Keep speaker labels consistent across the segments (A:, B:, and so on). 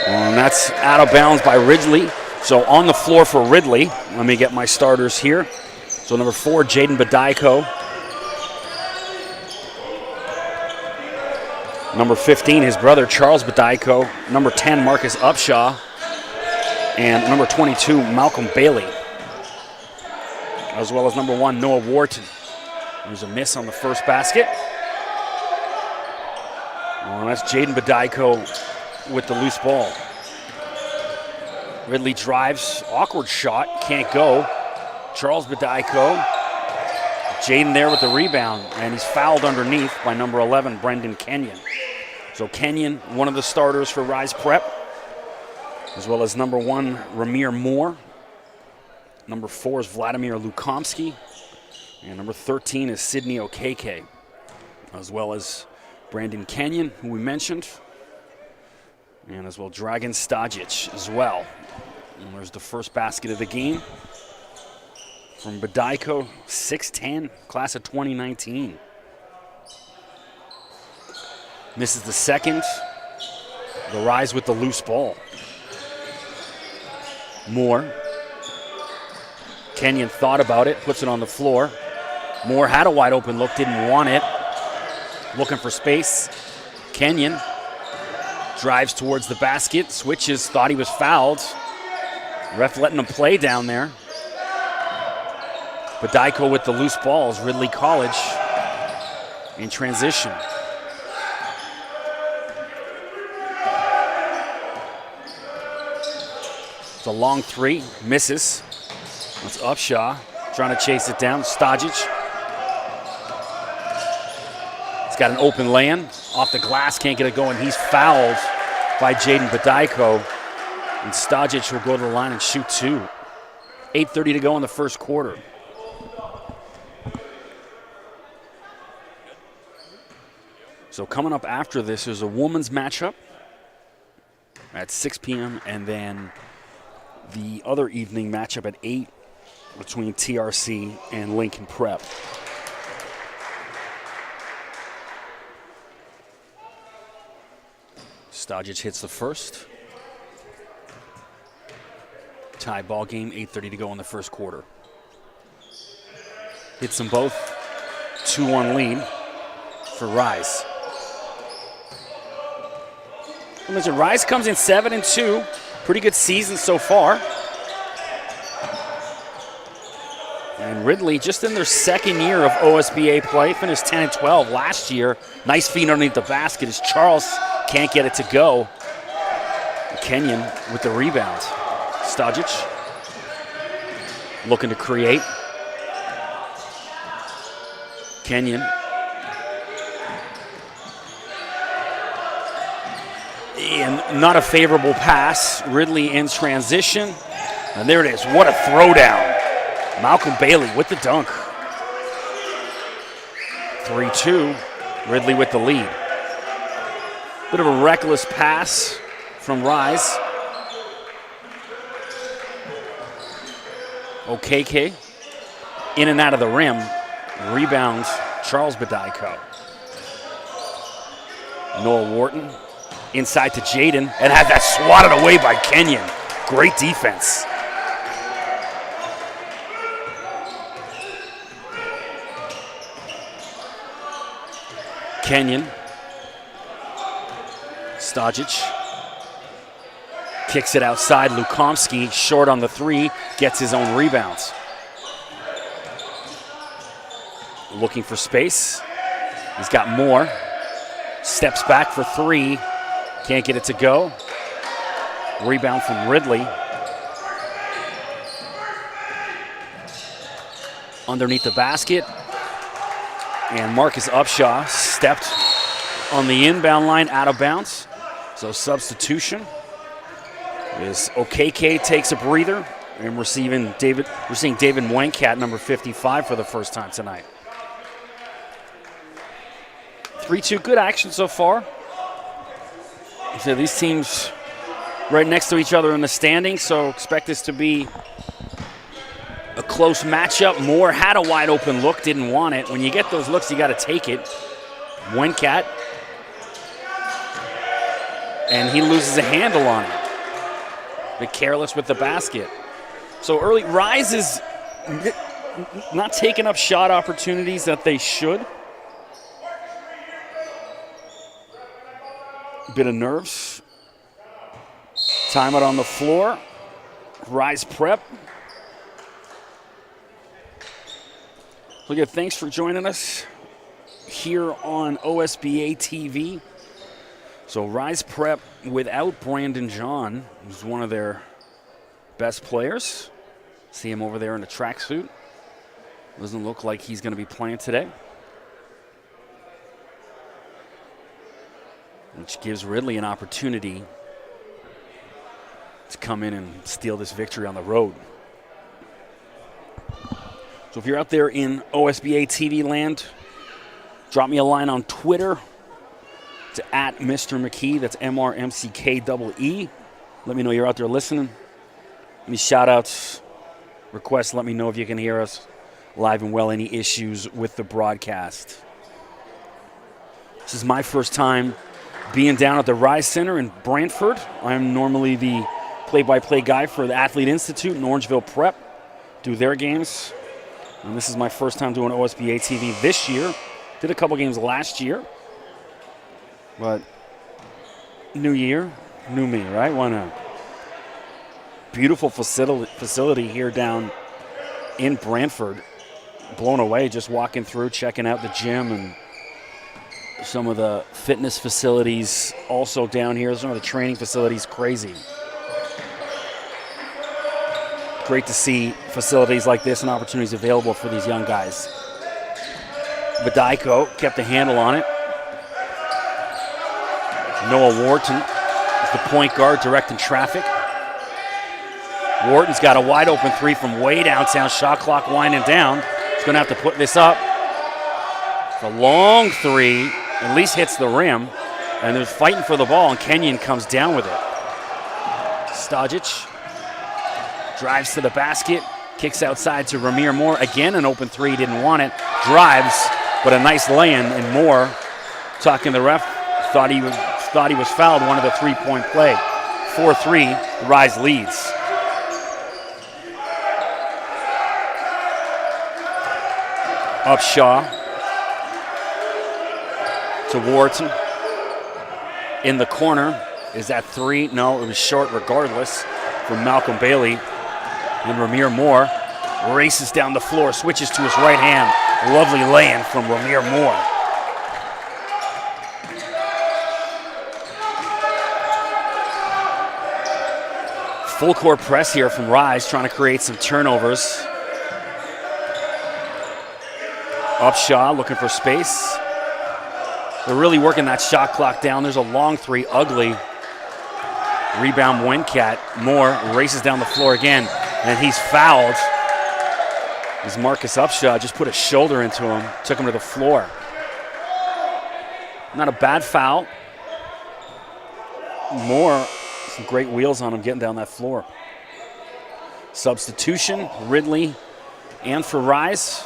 A: And that's out of bounds by Ridley. So on the floor for Ridley. Let me get my starters here. So number 4, Jaden Badaiko. Number 15, his brother, Charles Badaiko. Number 10, Marcus Upshaw. And number 22, Malcolm Bailey. As well as number 1, Noah Wharton. There's a miss on the first basket. Oh, that's Jaden Badaiko with the loose ball. Ridley drives, awkward shot, can't go. Charles Badaiko. Jaden there with the rebound, and he's fouled underneath by number 11, Brendan Kenyon. So Kenyon, one of the starters for Rise Prep, as well as number 1, Ramir Moore. Number 4 is Vladimir Lukomsky, and number 13 is Sydney Okeke, as well as Brandon Kenyon, who we mentioned, and as well Dragan Stajic as well. And there's the first basket of the game from Badaiko, 6'10", class of 2019. Misses the second. The Rise with the loose ball. Moore. Kenyon thought about it, puts it on the floor. Moore had a wide open look, didn't want it. Looking for space. Kenyon drives towards the basket, switches, thought he was fouled. Ref letting him play down there. Badaiko with the loose balls, Ridley College in transition. It's a long 3, misses. That's Upshaw trying to chase it down. Stajic. He's got an open lane. Off the glass, can't get it going. He's fouled by Jaden Badaiko. And Stajic will go to the line and shoot 2. 8:30 to go in the first quarter. So coming up after this is a women's matchup at 6 p.m. and then the other evening matchup at 8 between TRC and Lincoln Prep. Stajic hits the first. Tie ball game, 8:30 to go in the first quarter. Hits them both. 2-1 lead for Rise. Listen, Rise comes in 7-2. Pretty good season so far. And Ridley, just in their second year of OSBA play, finished 10-12 last year. Nice feed underneath the basket as Charles can't get it to go. Kenyon with the rebound. Stajic looking to create. Kenyon. And not a favorable pass. Ridley in transition. And there it is. What a throwdown. Malcolm Bailey with the dunk. 3-2. Ridley with the lead. Bit of a reckless pass from Rise. Okeke in and out of the rim. Rebounds Charles Badaiko. Noah Wharton inside to Jaden and had that swatted away by Kenyon. Great defense. Kenyon. Stajic. Kicks it outside. Lukomsky short on the 3. Gets his own rebounds. Looking for space. He's got more. Steps back for 3. Can't get it to go. Rebound from Ridley. Underneath the basket. And Marcus Upshaw stepped on the inbound line out of bounds. So substitution is Okeke takes a breather. And we're seeing David Moenkat, number 55, for the first time tonight. 3-2, good action so far. So these teams right next to each other in the standings, so expect this to be a close matchup. Moore had a wide open look, didn't want it. When you get those looks, you got to take it. Moenkat, and he loses a handle on it. Bit careless with the basket. So early, Rise is not taking up shot opportunities that they should. Bit of nerves. Timeout on the floor. Rise prep. So again, thanks for joining us here on OSBA TV. So Rise prep without Brandon John, who's one of their best players. See him over there in a tracksuit. Doesn't look like he's going to be playing today. Which gives Ridley an opportunity to come in and steal this victory on the road. So if you're out there in OSBA TV land, drop me a line on Twitter to @Mr. McKee. That's MRMCKEE. Let me know you're out there listening. Any shout-outs, requests, let me know if you can hear us live and well. Any issues with the broadcast. This is my first time being down at the Rise Center in Brantford. I'm normally the play-by-play guy for the Athlete Institute and Orangeville Prep. Do their games. And this is my first time doing OSBA TV this year. Did a couple games last year. But new year, new me, right? Why not? Beautiful facility here down in Brantford. Blown away just walking through, checking out the gym and some of the fitness facilities also down here. Some of the training facilities, crazy. Great to see facilities like this and opportunities available for these young guys. Badaiko kept a handle on it. Noah Wharton is the point guard directing traffic. Wharton's got a wide open three from way downtown. Shot clock winding down. He's going to have to put this up. The long three at least hits the rim. And they're fighting for the ball, and Kenyon comes down with it. Stojic drives to the basket. Kicks outside to Ramir Moore. Again, an open three. Didn't want it. Drives, but a nice lay-in. And Moore, talking to the ref, thought he was fouled, wanted a three-point play. 4-3, Rise leads. Upshaw to Wharton. In the corner, is that three? No, it was short regardless from Malcolm Bailey. And Ramir Moore races down the floor, switches to his right hand. Lovely lay-in from Ramir Moore. Full court press here from Rise, trying to create some turnovers. Upshaw looking for space. They're really working that shot clock down. There's a long three, ugly. Rebound Wencat. Moore races down the floor again, and he's fouled. As Marcus Upshaw just put a shoulder into him, took him to the floor. Not a bad foul. Moore, some great wheels on him getting down that floor. Substitution, Ridley and for Rise.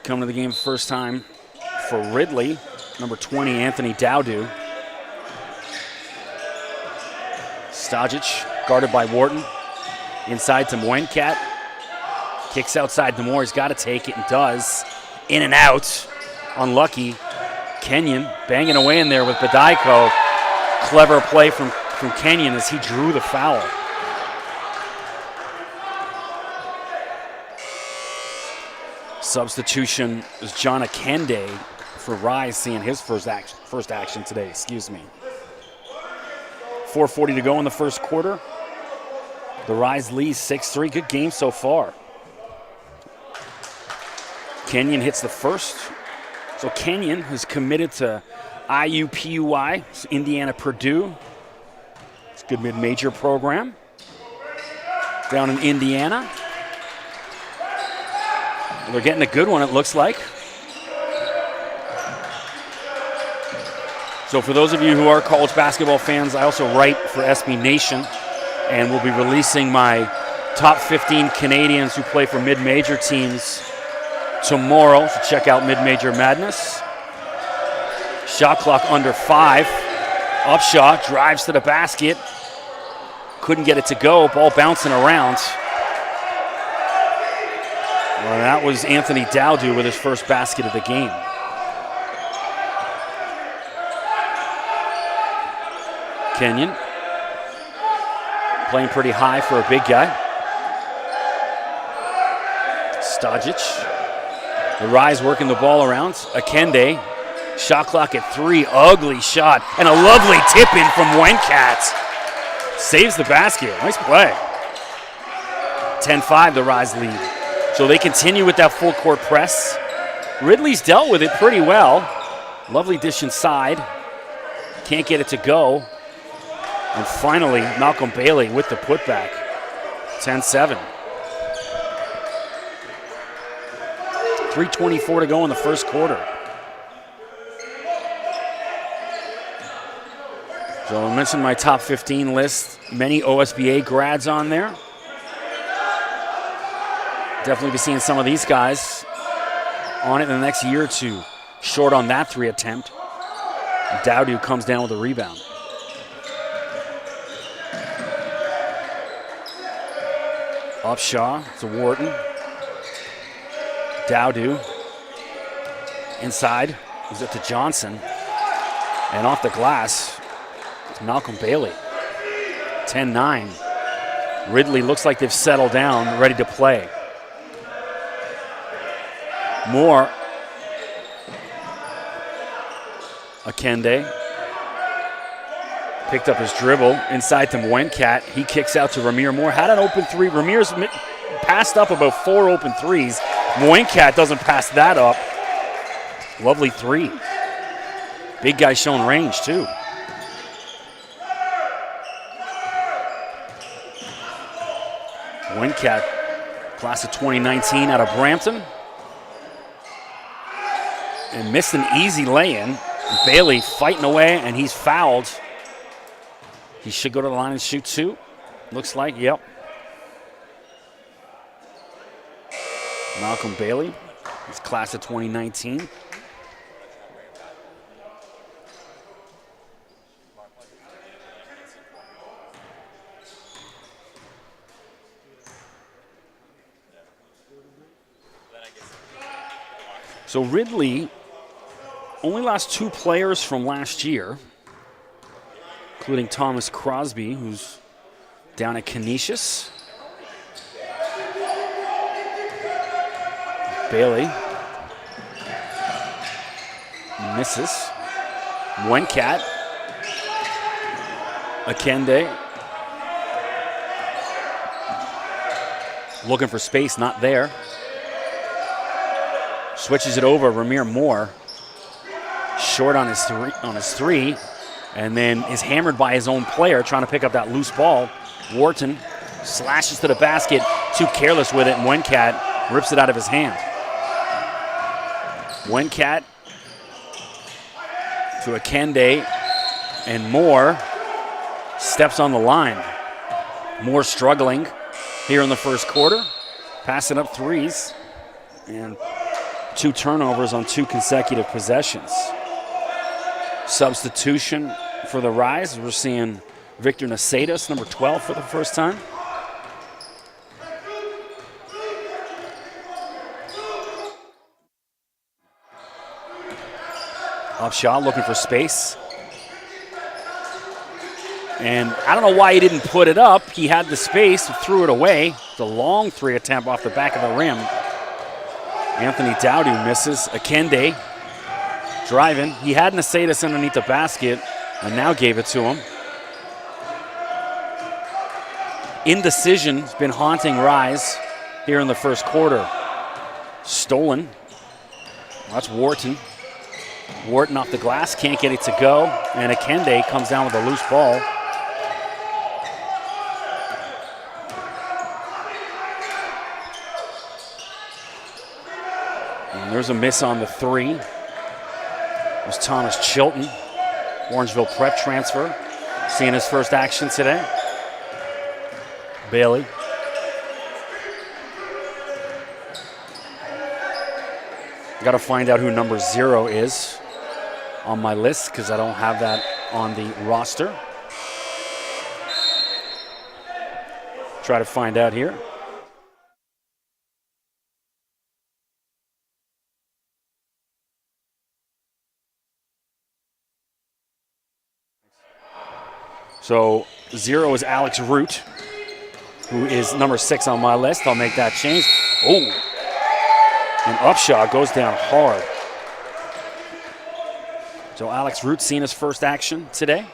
A: Coming to the game first time for Ridley, number 20, Anthony Dowdu. Stojic, guarded by Wharton. Inside to Wencat. Kicks outside to Moore. He's got to take it and does. In and out. Unlucky. Kenyon banging away in there with Badaiko. Clever play from Kenyon as he drew the foul. Substitution is John Akende for Rise, seeing his first action today, excuse me. 4:40 to go in the first quarter. The Rise leads 6-3. Good game so far. Kenyon hits the first. So Kenyon is committed to IUPUI, Indiana Purdue. It's a good mid-major program down in Indiana. They're getting a good one, it looks like. So for those of you who are college basketball fans, I also write for SB Nation, and we'll be releasing my top 15 Canadians who play for mid-major teams tomorrow. So check out Mid-Major Madness. Shot clock under 5. Upshaw drives to the basket. Couldn't get it to go. Ball bouncing around. Well, that was Anthony Dowdu with his first basket of the game. Kenyon playing pretty high for a big guy. Stajic. The Rise working the ball around. Akende. Shot clock at 3. Ugly shot. And a lovely tip-in from Wencat. Saves the basket. Nice play. 10-5, the Rise lead. So they continue with that full court press. Ridley's dealt with it pretty well. Lovely dish inside. Can't get it to go. And finally, Malcolm Bailey with the putback. 10-7. 3:24 to go in the first quarter. So I mentioned my top 15 list. Many OSBA grads on there. Definitely be seeing some of these guys on it in the next year or two. Short on that 3 attempt. Dowdu comes down with a rebound. Upshaw to Wharton. Dowdu inside. He's up to Johnson. And off the glass, it's Malcolm Bailey. 10-9. Ridley looks like they've settled down, ready to play. Moore. Akende. Picked up his dribble inside to Wencat. He kicks out to Ramir Moore. Had an open 3. Ramir's passed up about 4 open 3s. Wencat doesn't pass that up. Lovely 3. Big guy showing range too. Wencat, class of 2019 out of Brampton. And missed an easy lay-in. Bailey fighting away, and he's fouled. He should go to the line and shoot 2. Looks like, yep. Malcolm Bailey, his class of 2019. So Ridley only lost 2 players from last year, including Thomas Crosby, who's down at Canisius. Bailey misses. Wencat. Akende. Looking for space, not there. Switches it over, Ramir Moore. Short on his three, and then is hammered by his own player trying to pick up that loose ball. Wharton slashes to the basket, too careless with it, and Wencat rips it out of his hand. Wencat to Akende, and Moore steps on the line. Moore struggling here in the first quarter, passing up 3s, and 2 turnovers on 2 consecutive possessions. Substitution for the Rise. We're seeing Victor Nacedas, number 12, for the first time. Upshaw looking for space. And I don't know why he didn't put it up. He had the space, threw it away. The long 3 attempt off the back of the rim. Anthony Dowdu misses. Akende driving. He had Nacedas underneath the basket and now gave it to him. Indecision's been haunting Rise here in the first quarter. Stolen. That's Wharton. Wharton off the glass, can't get it to go. And Akende comes down with a loose ball. And there's a miss on the 3. It was Thomas Chilton, Orangeville Prep transfer, seeing his first action today. Bailey. Got to find out who number 0 is on my list because I don't have that on the roster. try to find out here. So 0 is Alex Root, who is number 6 on my list. I'll make that change. Oh, and Upshaw goes down hard. So Alex Root seen his first action today.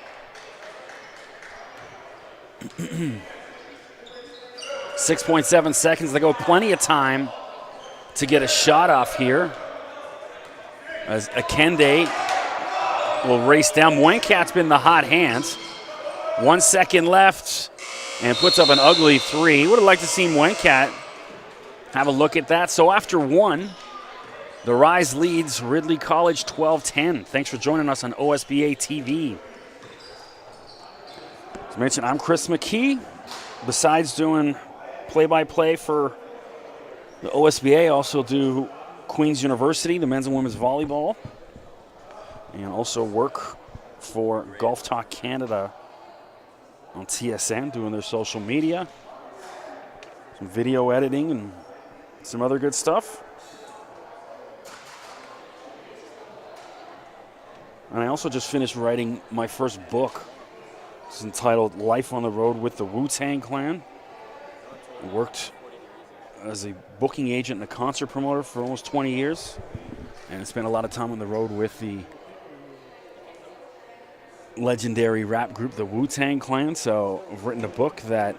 A: 6.7 seconds to go. Plenty of time to get a shot off here. As Akende will race down. Wenkat's been the hot hand. 1 second left and puts up an ugly 3. Would have liked to see Wenkat have a look at that. So after 1, the Rise leads Ridley College 12-10. Thanks for joining us on OSBA TV. As mentioned, I'm Chris McKee. Besides doing play-by-play for the OSBA, I also do Queen's University, the men's and women's volleyball, and also work for Golf Talk Canada on TSN, doing their social media, some video editing, and some other good stuff. And I also just finished writing my first book. It's entitled Life on the Road with the Wu-Tang Clan. I worked as a booking agent and a concert promoter for almost 20 years, and I spent a lot of time on the road with the legendary rap group, the Wu-Tang Clan. So I've written a book that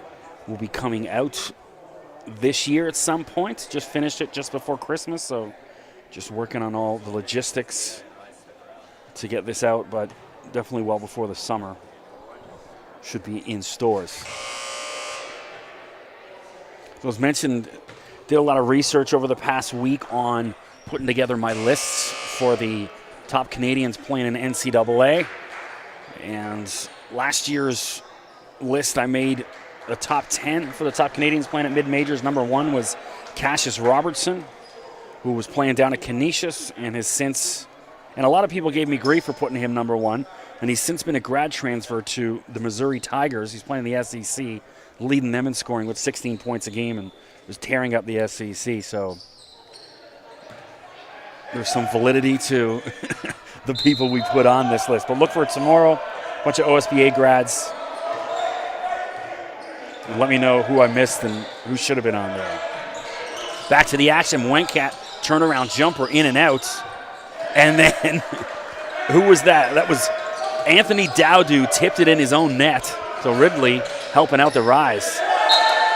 A: will be coming out this year at some point. Just finished it just before Christmas, so just working on all the logistics to get this out, but definitely well before the summer. Should be in stores. So as mentioned, did a lot of research over the past week on putting together my lists for the top Canadians playing in NCAA. And last year's list, I made a top 10 for the top Canadians playing at mid-majors. Number 1 was Cassius Robertson, who was playing down at Canisius and has since, and a lot of people gave me grief for putting him number 1, and he's since been a grad transfer to the Missouri Tigers. He's playing the SEC, leading them in scoring with 16 points a game and was tearing up the SEC. So there's some validity to the people we put on this list. But look for it tomorrow. A bunch of OSBA grads. And let me know who I missed and who should have been on there. Back to the action. Wenkat turnaround jumper in and out. And then who was that? That was Anthony Dowdu, tipped it in his own net. So Ridley helping out the Rise.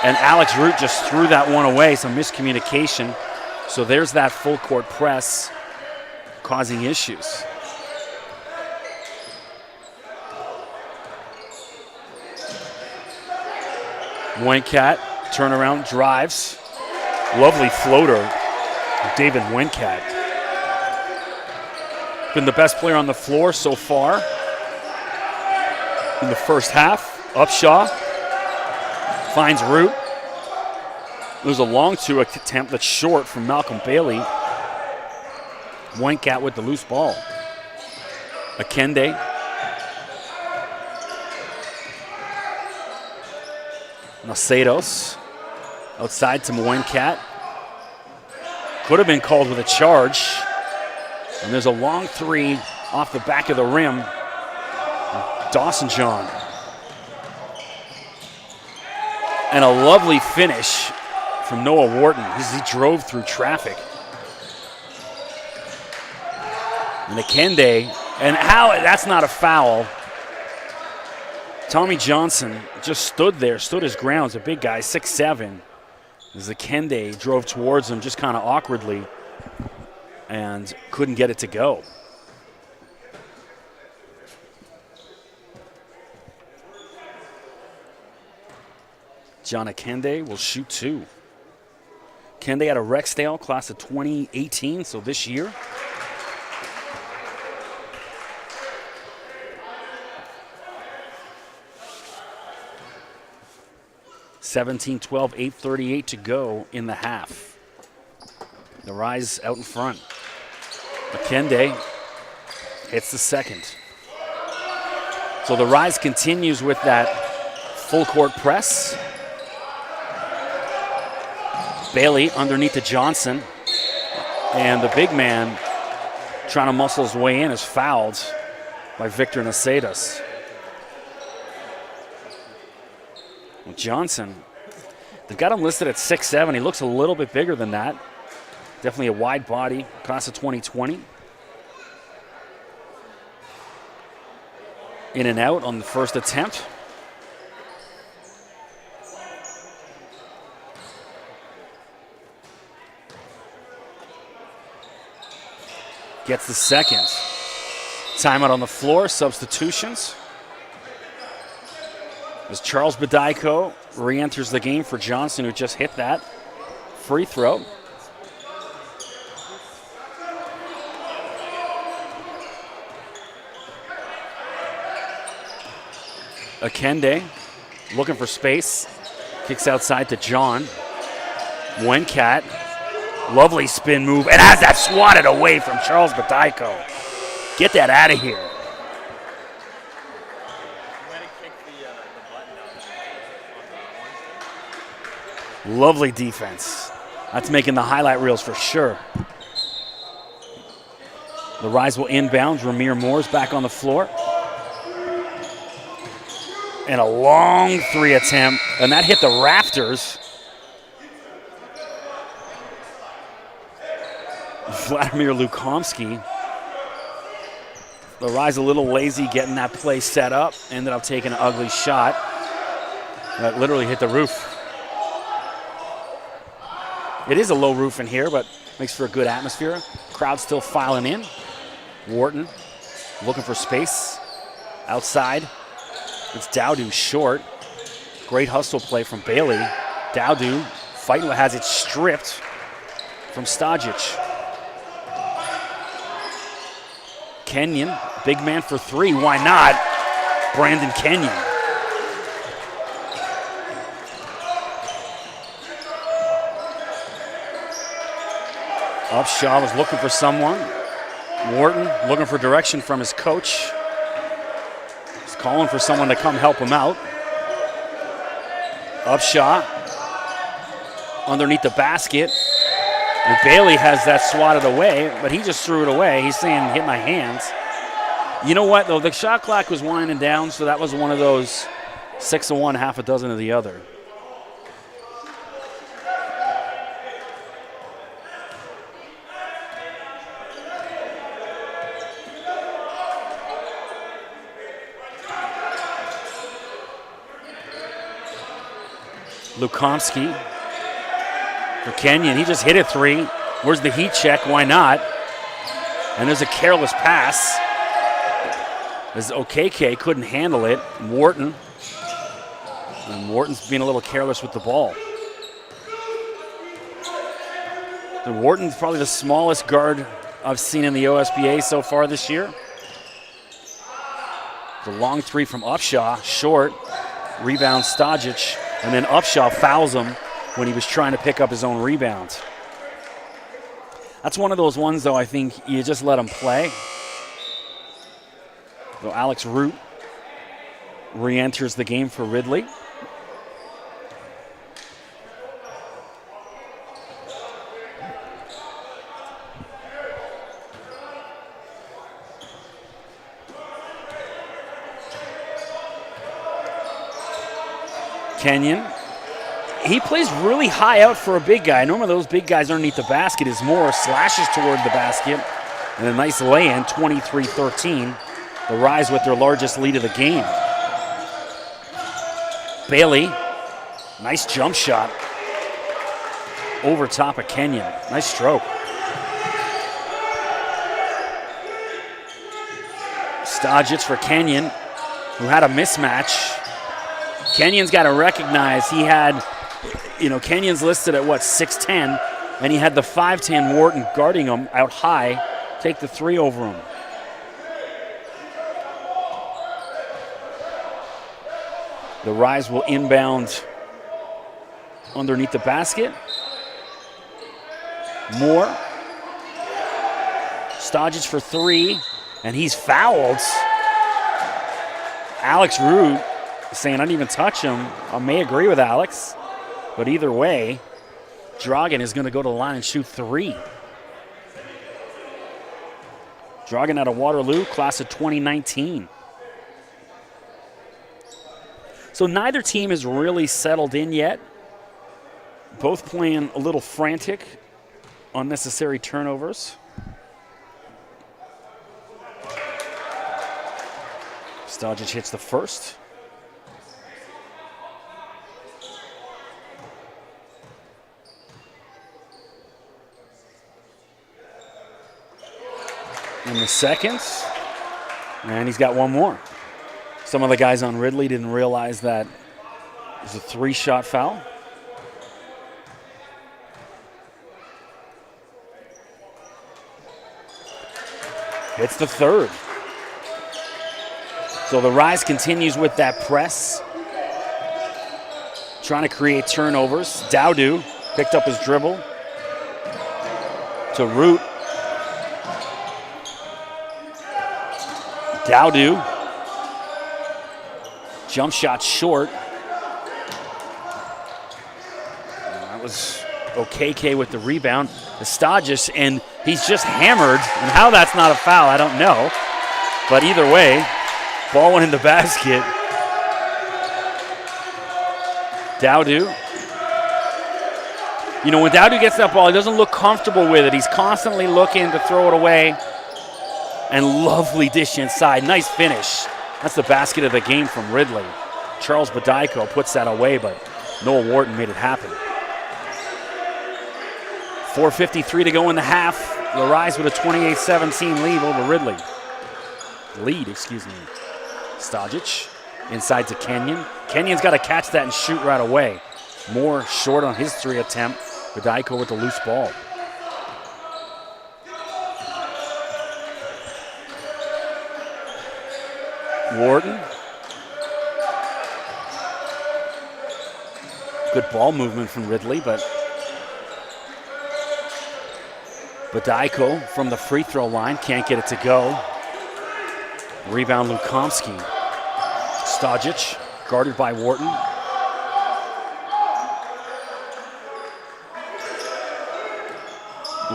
A: And Alex Root just threw that one away. Some miscommunication. So there's that full court press causing issues. Wenkat, turnaround, drives. Lovely floater, David Wenkat. Been the best player on the floor so far in the first half. Upshaw finds Root. There's a long 2 attempt that's short from Malcolm Bailey. Wenkat with the loose ball. Akende. Nacedos outside to Wenkat. Could have been called with a charge. And there's a long 3 off the back of the rim. Dawson John. And a lovely finish from Noah Wharton as he drove through traffic. And Akende, and how, that's not a foul. Tommy Johnson just stood there, stood his ground. He's a big guy, 6'7". As Akende drove towards him just kind of awkwardly and couldn't get it to go. John Akende will shoot 2. Akende out of Rexdale, class of 2018, so this year. (17-12), 8:38 to go in the half. The Rise out in front. Akende hits the second. So the Rise continues with that full court press. Bailey underneath to Johnson. And the big man trying to muscle his way in is fouled by Victor Nacedas. Johnson, they've got him listed at 6'7". He looks a little bit bigger than that. Definitely a wide body, class of 2020. In and out on the first attempt. Gets the second. Timeout on the floor, substitutions. As Charles Bediako re-enters the game for Johnson, who just hit that free throw. Akende looking for space. Kicks outside to John. Wencat. Lovely spin move, and has that swatted away from Charles Bediako. Get that out of here. Lovely defense. That's making the highlight reels for sure. The Rise will inbound. Ramir Moore's back on the floor. And a long three attempt, and that hit the rafters. Vladimir Lukomsky. The Rise a little lazy getting that play set up. Ended up taking an ugly shot that literally hit the roof. It is a low roof in here, but makes for a good atmosphere. Crowd still filing in. Wharton looking for space. Outside. It's Dowdu short. Great hustle play from Bailey. Dowdu fighting, has it stripped from Stajic. Kenyon, big man for three. Why not? Brandon Kenyon. Upshaw was looking for someone. Wharton looking for direction from his coach. He's calling for someone to come help him out. Upshaw underneath the basket. And Bailey has that swatted away, but he just threw it away. He's saying, hit my hands. You know what, though? The shot clock was winding down, so that was one of those 6 of one, half a dozen of the other. Lukomsky for Kenyon. He just hit a three. Where's the heat check? Why not? And there's a careless pass. As OKK couldn't handle it. Wharton. And Wharton's being a little careless with the ball. And Wharton's probably the smallest guard I've seen in the OSBA so far this year. The long three from Upshaw, short. Rebound Stajic. And then Upshaw fouls him when he was trying to pick up his own rebound. That's one of those ones, though, I think you just let him play. So Alex Root re-enters the game for Ridley. Kenyon. He plays really high out for a big guy. Normally those big guys underneath the basket is more slashes toward the basket. And a nice lay-in, 23-13. The Rise with their largest lead of the game. Bailey, nice jump shot. Over top of Kenyon. Nice stroke. Stajic for Kenyon, who had a mismatch. Kenyon's got to recognize he had, Kenyon's listed at 6'10", and he had the 5'10" Wharton guarding him out high, take the three over him. The Rise will inbound underneath the basket. Moore. Stajic for three, and he's fouled. Alex Root saying, I didn't even touch him. I may agree with Alex, but either way, Dragan is going to go to the line and shoot 3. Dragan out of Waterloo, class of 2019. So neither team is really settled in yet. Both playing a little frantic, unnecessary turnovers. Stojic hits the first. In the second, and he's got one more. Some of the guys on Ridley didn't realize that it was a 3-shot foul. Hits the third. So the Rise continues with that press, trying to create turnovers. Dowdu picked up his dribble to Root. Dowdu, jump shot short. That was OKK with the rebound. Stojic, and he's just hammered. And how that's not a foul, I don't know. But either way, ball went in the basket. Dowdu. You know, when Dowdu gets that ball, he doesn't look comfortable with it. He's constantly looking to throw it away. And lovely dish inside. Nice finish. That's the basket of the game from Ridley. Charles Badaiko puts that away, but Noah Wharton made it happen. 4:53 to go in the half. The Rise with a 28-17 lead over Ridley. Stojic inside to Kenyon. Kenyon's got to catch that and shoot right away. Moore short on his 3 attempt. Badaiko with the loose ball. Wharton. Good ball movement from Ridley, but Badaiko from the free throw line can't get it to go. Rebound Lukomski. Stojic guarded by Wharton.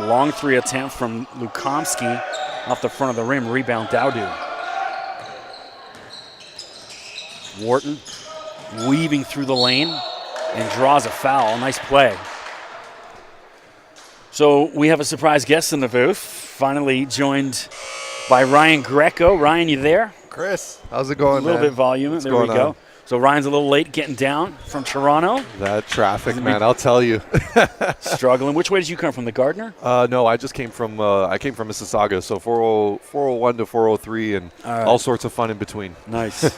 A: Long 3 attempt from Lukomski off the front of the rim. Rebound Dowdu. Wharton weaving through the lane and draws a foul. Nice play. So we have a surprise guest in the booth, finally joined by Ryan Greco. Ryan, you there?
B: Chris, how's it going,
A: A little bit volume. There we go. So Ryan's a little late getting down from Toronto.
B: That traffic, man, I'll tell you.
A: Struggling. Which way did you come from, the Gardner?
B: No, I just came from Mississauga, so 401 to 403 and all sorts of fun in between.
A: Nice.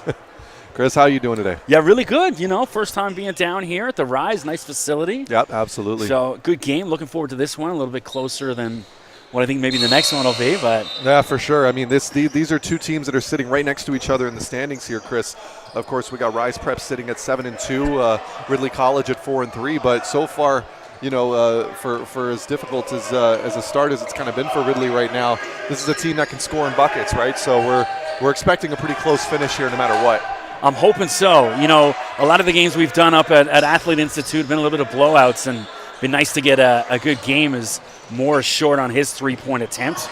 B: Chris, how are you doing today?
A: Yeah, really good. You know, first time being down here at the Rise. Nice facility.
B: Yep, absolutely.
A: So, good game. Looking forward to this one. A little bit closer than what I think maybe the next one will be. But
B: yeah, for sure. I mean, these are 2 teams that are sitting right next to each other in the standings here, Chris. Of course, we got Rise Prep sitting at 7-2, Ridley College at 4-3. But so far, you know, for as difficult as a start as it's kind of been for Ridley right now, this is a team that can score in buckets, right? So we're expecting a pretty close finish here no matter what.
A: I'm hoping so. You know, a lot of the games we've done up at Athlete Institute have been a little bit of blowouts, and been nice to get a good game as Moore is short on his 3-point attempt.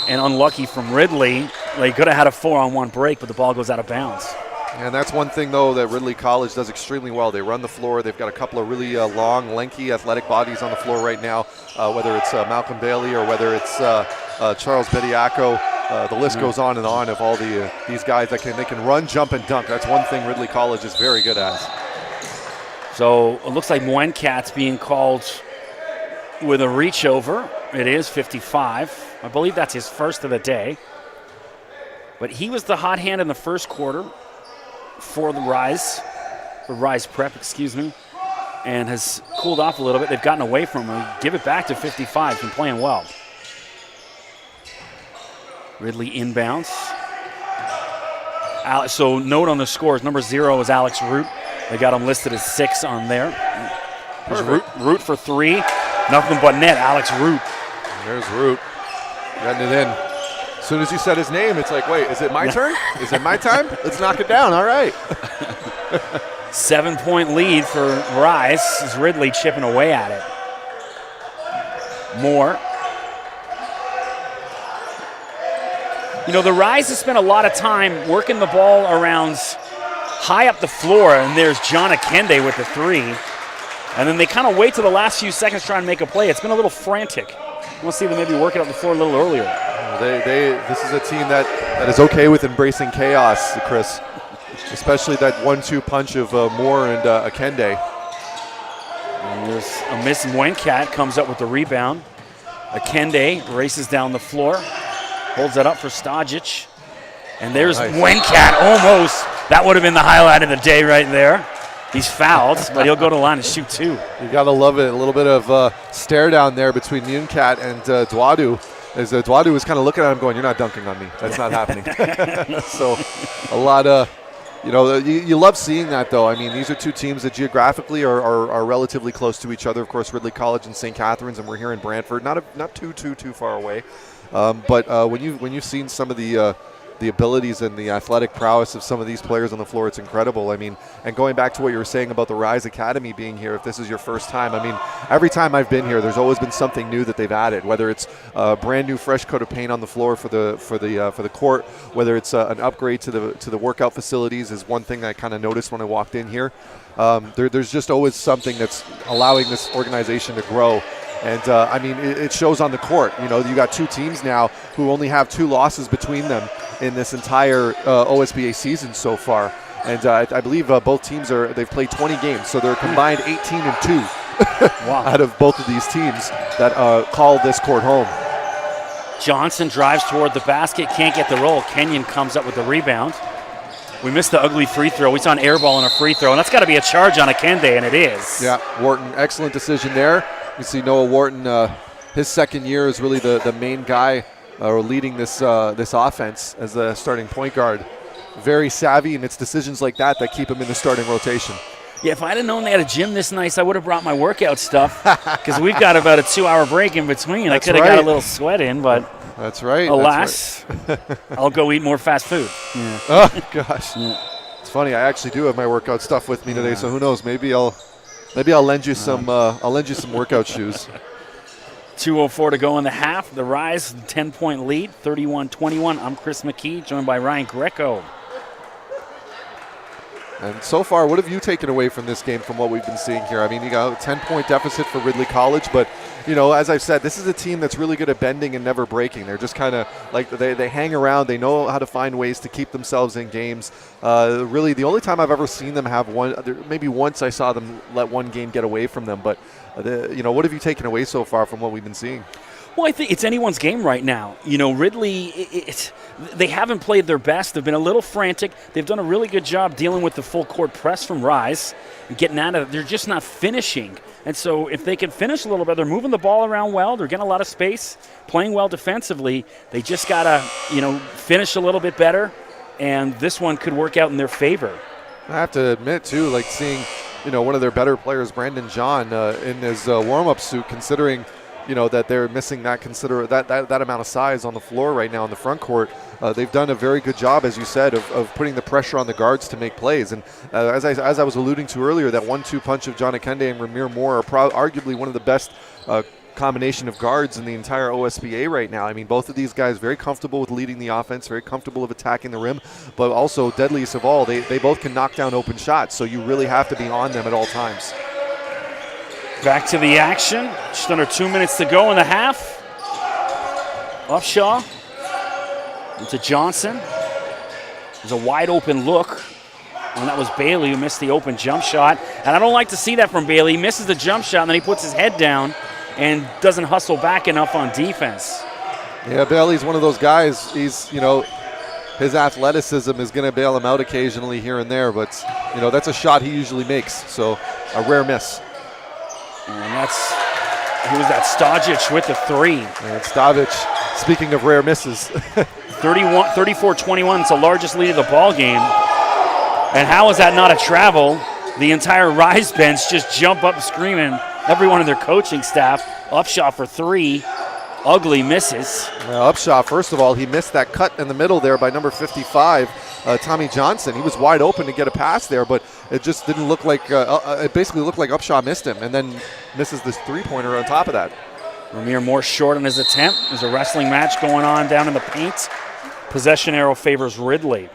A: And unlucky from Ridley. They could have had a 4-on-1 break, but the ball goes out of bounds.
B: And that's one thing, though, that Ridley College does extremely well. They run the floor. They've got a couple of really long, lanky, athletic bodies on the floor right now, whether it's Malcolm Bailey or whether it's Charles Bediako. The list goes on and on of all these guys that can run, jump, and dunk. That's one thing Ridley College is very good at.
A: So it looks like Moenkat's being called with a reach over. It is 55. I believe that's his first of the day. But he was the hot hand in the first quarter for the Rise Prep, and has cooled off a little bit. They've gotten away from him. Give it back to 55. He's been playing well. Ridley inbounds. So note on the scores, number 0 is Alex Root. They got him listed as 6 on there. Root for 3. Nothing but net, Alex Root.
B: There's Root. Getting it in. As soon as you said his name, it's like, wait, is it my turn? Is it my time? Let's knock it down. All right.
A: 7-point lead for Rise as Ridley chipping away at it. Moore. You know, the Rise has spent a lot of time working the ball around high up the floor, and there's John Akende with the 3. And then they kind of wait till the last few seconds to try and make a play. It's been a little frantic. We'll see them maybe work it up the floor a little earlier.
B: This is a team that is okay with embracing chaos, Chris, especially that 1-2 punch of Moore and Akende.
A: And there's a miss. Mwenkat comes up with the rebound. Akende races down the floor, holds it up for Stajic. And there's nice. Mwenkat almost. That would have been the highlight of the day right there. He's fouled, but he'll go to the line and shoot 2.
B: You got to love it. A little bit of stare down there between Mwenkat and Dwadu. As Dwadu was kind of looking at him going, you're not dunking on me. That's not happening. So a lot of, you love seeing that, though. I mean, these are two teams that geographically are relatively close to each other. Of course, Ridley College and St. Catharines, and we're here in Brantford, not too far away. But when you've seen some of the abilities and the athletic prowess of some of these players on the floor, it's incredible. I mean, and going back to what you were saying about the Rise Academy being here, if this is your first time, I mean, every time I've been here, there's always been something new that they've added, whether it's a brand new fresh coat of paint on the floor for the court, whether it's an upgrade to the workout facilities is one thing I kind of noticed when I walked in here. There's just always something that's allowing this organization to grow. And, I mean, it shows on the court. You got two teams now who only have 2 losses between them in this entire OSBA season so far. And I believe both teams they've played 20 games, so they're combined 18-2
A: wow.
B: out of both of these teams that call this court home.
A: Johnson drives toward the basket, can't get the roll. Kenyon comes up with the rebound. We missed the ugly free throw. We saw an air ball and a free throw, and that's got to be a charge on Akende, and it is.
B: Yeah, Wharton, excellent decision there. You see Noah Wharton, his second year is really the main guy leading this offense as the starting point guard. Very savvy, and it's decisions like that keep him in the starting rotation.
A: Yeah, if I'd have known they had a gym this nice, I would have brought my workout stuff because we've got about a 2-hour break in between. I could have got a little sweat in, but
B: that's right.
A: Alas,
B: that's right.
A: I'll go eat more fast food.
B: Yeah. Oh gosh, yeah. It's funny. I actually do have my workout stuff with me today, so who knows? Maybe I'll lend you some. I'll lend you some workout shoes.
A: 2:04 to go in the half. The Rise 10-point lead, 31-21. I'm Chris McKee, joined by Ryan Greco.
B: And so far, what have you taken away from this game from what we've been seeing here? I mean, you got a 10-point deficit for Ridley College, but, as I've said, this is a team that's really good at bending and never breaking. They're just kind of like they hang around. They know how to find ways to keep themselves in games. Really, the only time I've ever seen them have one, maybe once I saw them let one game get away from them. But, what have you taken away so far from what we've been seeing?
A: Well, I think it's anyone's game right now. Ridley, they haven't played their best. They've been a little frantic. They've done a really good job dealing with the full court press from Rise and getting out of it. They're just not finishing. And so if they can finish a little bit, they're moving the ball around well. They're getting a lot of space, playing well defensively. They just got to, finish a little bit better, and this one could work out in their favor.
B: I have to admit, too, like seeing, one of their better players, Brandon John, in his warm-up suit, considering – that they're missing that amount of size on the floor right now in the front court. They've done a very good job, as you said, of putting the pressure on the guards to make plays. And as I was alluding to earlier, that 1-2 punch of John Akende and Ramir Moore are arguably one of the best combination of guards in the entire OSBA right now. I mean, both of these guys very comfortable with leading the offense, very comfortable with attacking the rim, but also deadliest of all, they both can knock down open shots, so you really have to be on them at all times.
A: Back to the action. Just under 2 minutes to go in the half. Upshaw into Johnson. There's a wide open look. And that was Bailey who missed the open jump shot. And I don't like to see that from Bailey. He misses the jump shot and then he puts his head down and doesn't hustle back enough on defense.
B: Yeah, Bailey's one of those guys. He's, his athleticism is going to bail him out occasionally here and there. But, that's a shot he usually makes. So a rare miss.
A: And who was that? Stajic with the 3.
B: And Stajic, speaking of rare misses.
A: 34-21, it's the largest lead of the ball game. And how is that not a travel? The entire Rise bench just jump up screaming. Everyone in their coaching staff. Upshaw for 3. Ugly misses.
B: Well, Upshaw, first of all, he missed that cut in the middle there by number 55, Tommy Johnson. He was wide open to get a pass there, but it just didn't look like it basically looked like Upshaw missed him and then misses this 3-pointer on top of that.
A: Ramir more short on his attempt. There's a wrestling match going on down in the paint. Possession arrow favors Ridley.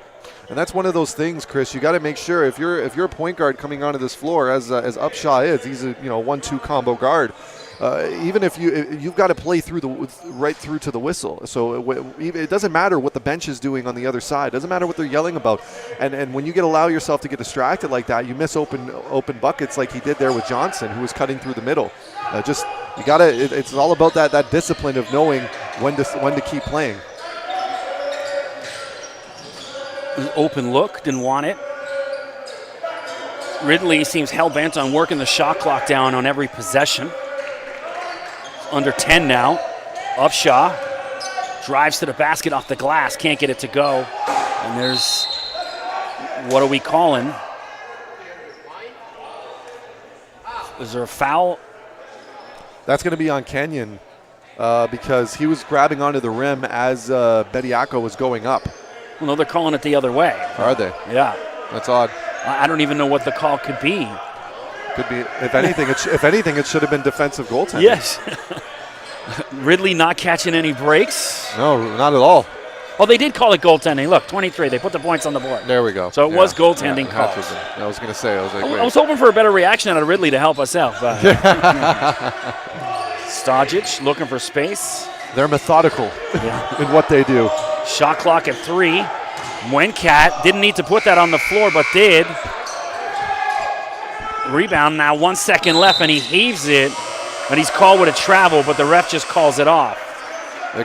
B: And that's one of those things, Chris. You got to make sure if you're a point guard coming onto this floor, as Upshaw is, he's a 1-2 combo guard. Even if you've got to play right through to the whistle. So it doesn't matter what the bench is doing on the other side. It doesn't matter what they're yelling about. And when you allow yourself to get distracted like that, you miss open buckets like he did there with Johnson, who was cutting through the middle. It's all about that discipline of knowing when to keep playing.
A: Open look, didn't want it. Ridley seems hell-bent on working the shot clock down on every possession. Under 10 now. Upshaw drives to the basket off the glass, can't get it to go. And there's, what are we calling? Is there a foul?
B: That's going to be on Kenyon because he was grabbing onto the rim as Bediako was going up.
A: Well, no, they're calling it the other way.
B: Are they?
A: Yeah.
B: That's odd.
A: I don't even know what the call could be.
B: Could be, if anything, it should have been defensive goaltending.
A: Yes. Ridley not catching any breaks.
B: No, not at all.
A: Oh, they did call it goaltending. Look, 23. They put the points on the board.
B: There we go.
A: So it was goaltending call.
B: I was going to say,
A: I was hoping for a better reaction out of Ridley to help us out. But Stojic looking for space.
B: They're methodical in what they do.
A: Shot clock at 3. Mwenkat didn't need to put that on the floor, but did. Rebound now, 1 second left, and he heaves it. And he's called with a travel, but the ref just calls it off.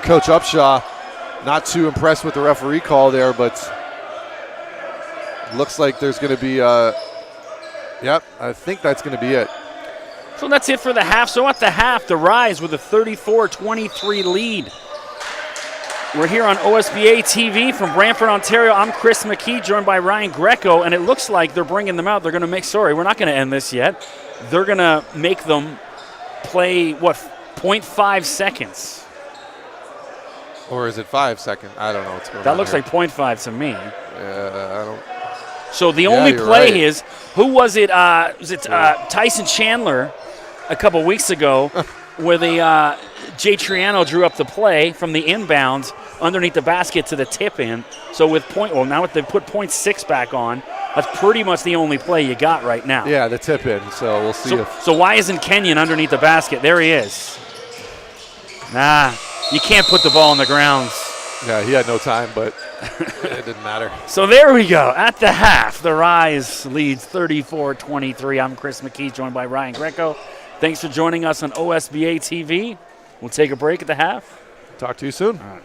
B: Coach Upshaw not too impressed with the referee call there, but looks like there's going to be I think that's going to be it.
A: So that's it for the half. So at the half, the Rise with a 34-23 lead. We're here on OSBA TV from Brantford, Ontario. I'm Chris McKee, joined by Ryan Greco, and it looks like they're bringing them out. They're going to we're not going to end this yet. They're going to make them play, 0.5 seconds.
B: Or is it 5 seconds? I don't know what's going on.
A: That looks
B: here.
A: like 0.5 to me.
B: I don't.
A: So the only play
B: right.
A: is, who was it? Tyson Chandler a couple weeks ago where Jay Triano drew up the play from the inbounds underneath the basket to the tip-in. So now they've put 0.6 back on. That's pretty much the only play you got right now.
B: Yeah, the tip-in. So we'll see
A: So why isn't Kenyon underneath the basket? There he is. Nah, you can't put the ball on the grounds.
B: Yeah, he had no time, but it didn't matter.
A: So there we go. At the half, the Rise leads 34-23. I'm Chris McKee, joined by Ryan Greco. Thanks for joining us on OSBA TV. We'll take a break at the half.
B: Talk to you soon.
A: All right.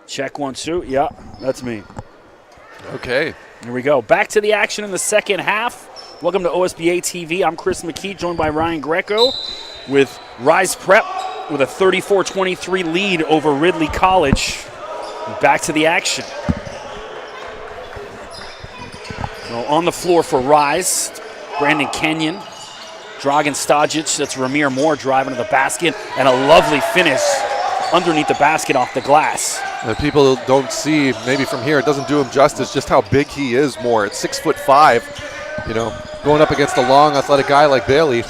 A: Check 1, 2. Yeah, that's me.
B: Okay.
A: Here we go. Back to the action in the second half. Welcome to OSBA TV. I'm Chris McKee, joined by Ryan Greco with Rise Prep with a 34-23 lead over Ridley College. Back to the action. So on the floor for Rise, Brandon Kenyon, Dragan Stajic, that's Ramir Moore driving to the basket, and a lovely finish underneath the basket off the glass.
B: People don't see, maybe from here, it doesn't do him justice just how big he is more. At 6'5", you know, going up against a long, athletic guy like Bailey,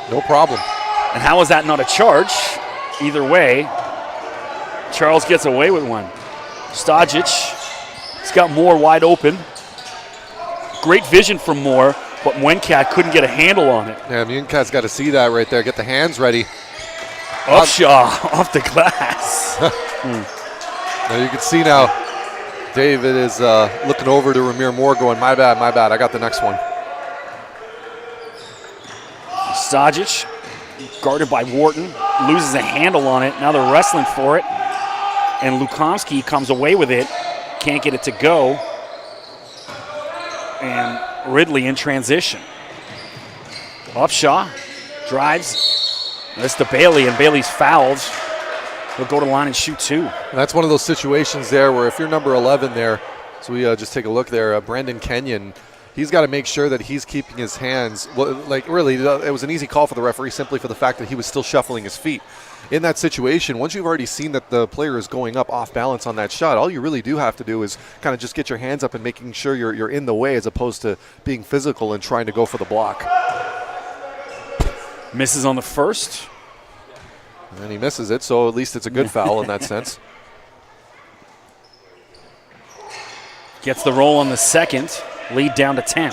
B: no problem.
A: And how is that not a charge? Either way, Charles gets away with one. Stajic, he's got Moore wide open. Great vision from Moore, but Mwenkat couldn't get a handle on it.
B: Yeah, Mwenkat's got to see that right there. Get the hands ready.
A: Upshaw off the glass.
B: Now you can see now, David is looking over to Ramir Moore going, my bad, I got the next one.
A: Stajic, guarded by Wharton, loses a handle on it. Now they're wrestling for it. And Lukomsky comes away with it, can't get it to go. And Ridley in transition. Upshaw drives. That's to Bailey, and Bailey's fouled. He'll go to the line and shoot 2.
B: And that's one of those situations there where if you're number 11 there, so we just take a look there, Brandon Kenyon, he's got to make sure that he's keeping his hands, well, like really, it was an easy call for the referee simply for the fact that he was still shuffling his feet. In that situation, once you've already seen that the player is going up off balance on that shot, all you really do have to do is kind of just get your hands up and making sure you're in the way as opposed to being physical and trying to go for the block.
A: Misses on the first.
B: And he misses it, so at least it's a good foul in that sense.
A: Gets the roll on the second. Lead down to 10.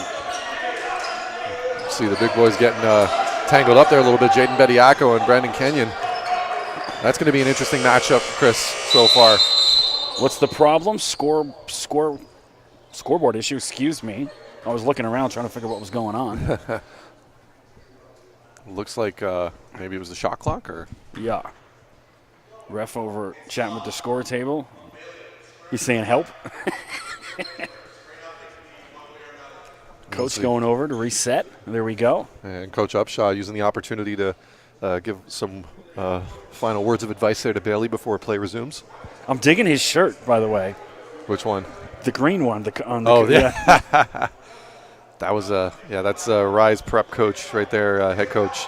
B: See the big boys getting tangled up there a little bit. Jaden Bediako and Brandon Kenyon. That's going to be an interesting matchup, Chris, so far.
A: What's the problem? Scoreboard issue, excuse me. I was looking around trying to figure out what was going on.
B: Looks like maybe it was the shot clock, or?
A: Yeah. Ref over chatting with the score table. He's saying help. Coach going over to reset. There we go.
B: And Coach Upshaw using the opportunity to give some final words of advice there to Bailey before play resumes.
A: I'm digging his shirt, by the way.
B: Which one?
A: The green one.
B: Yeah. That was that's Rise Prep coach right there, head coach.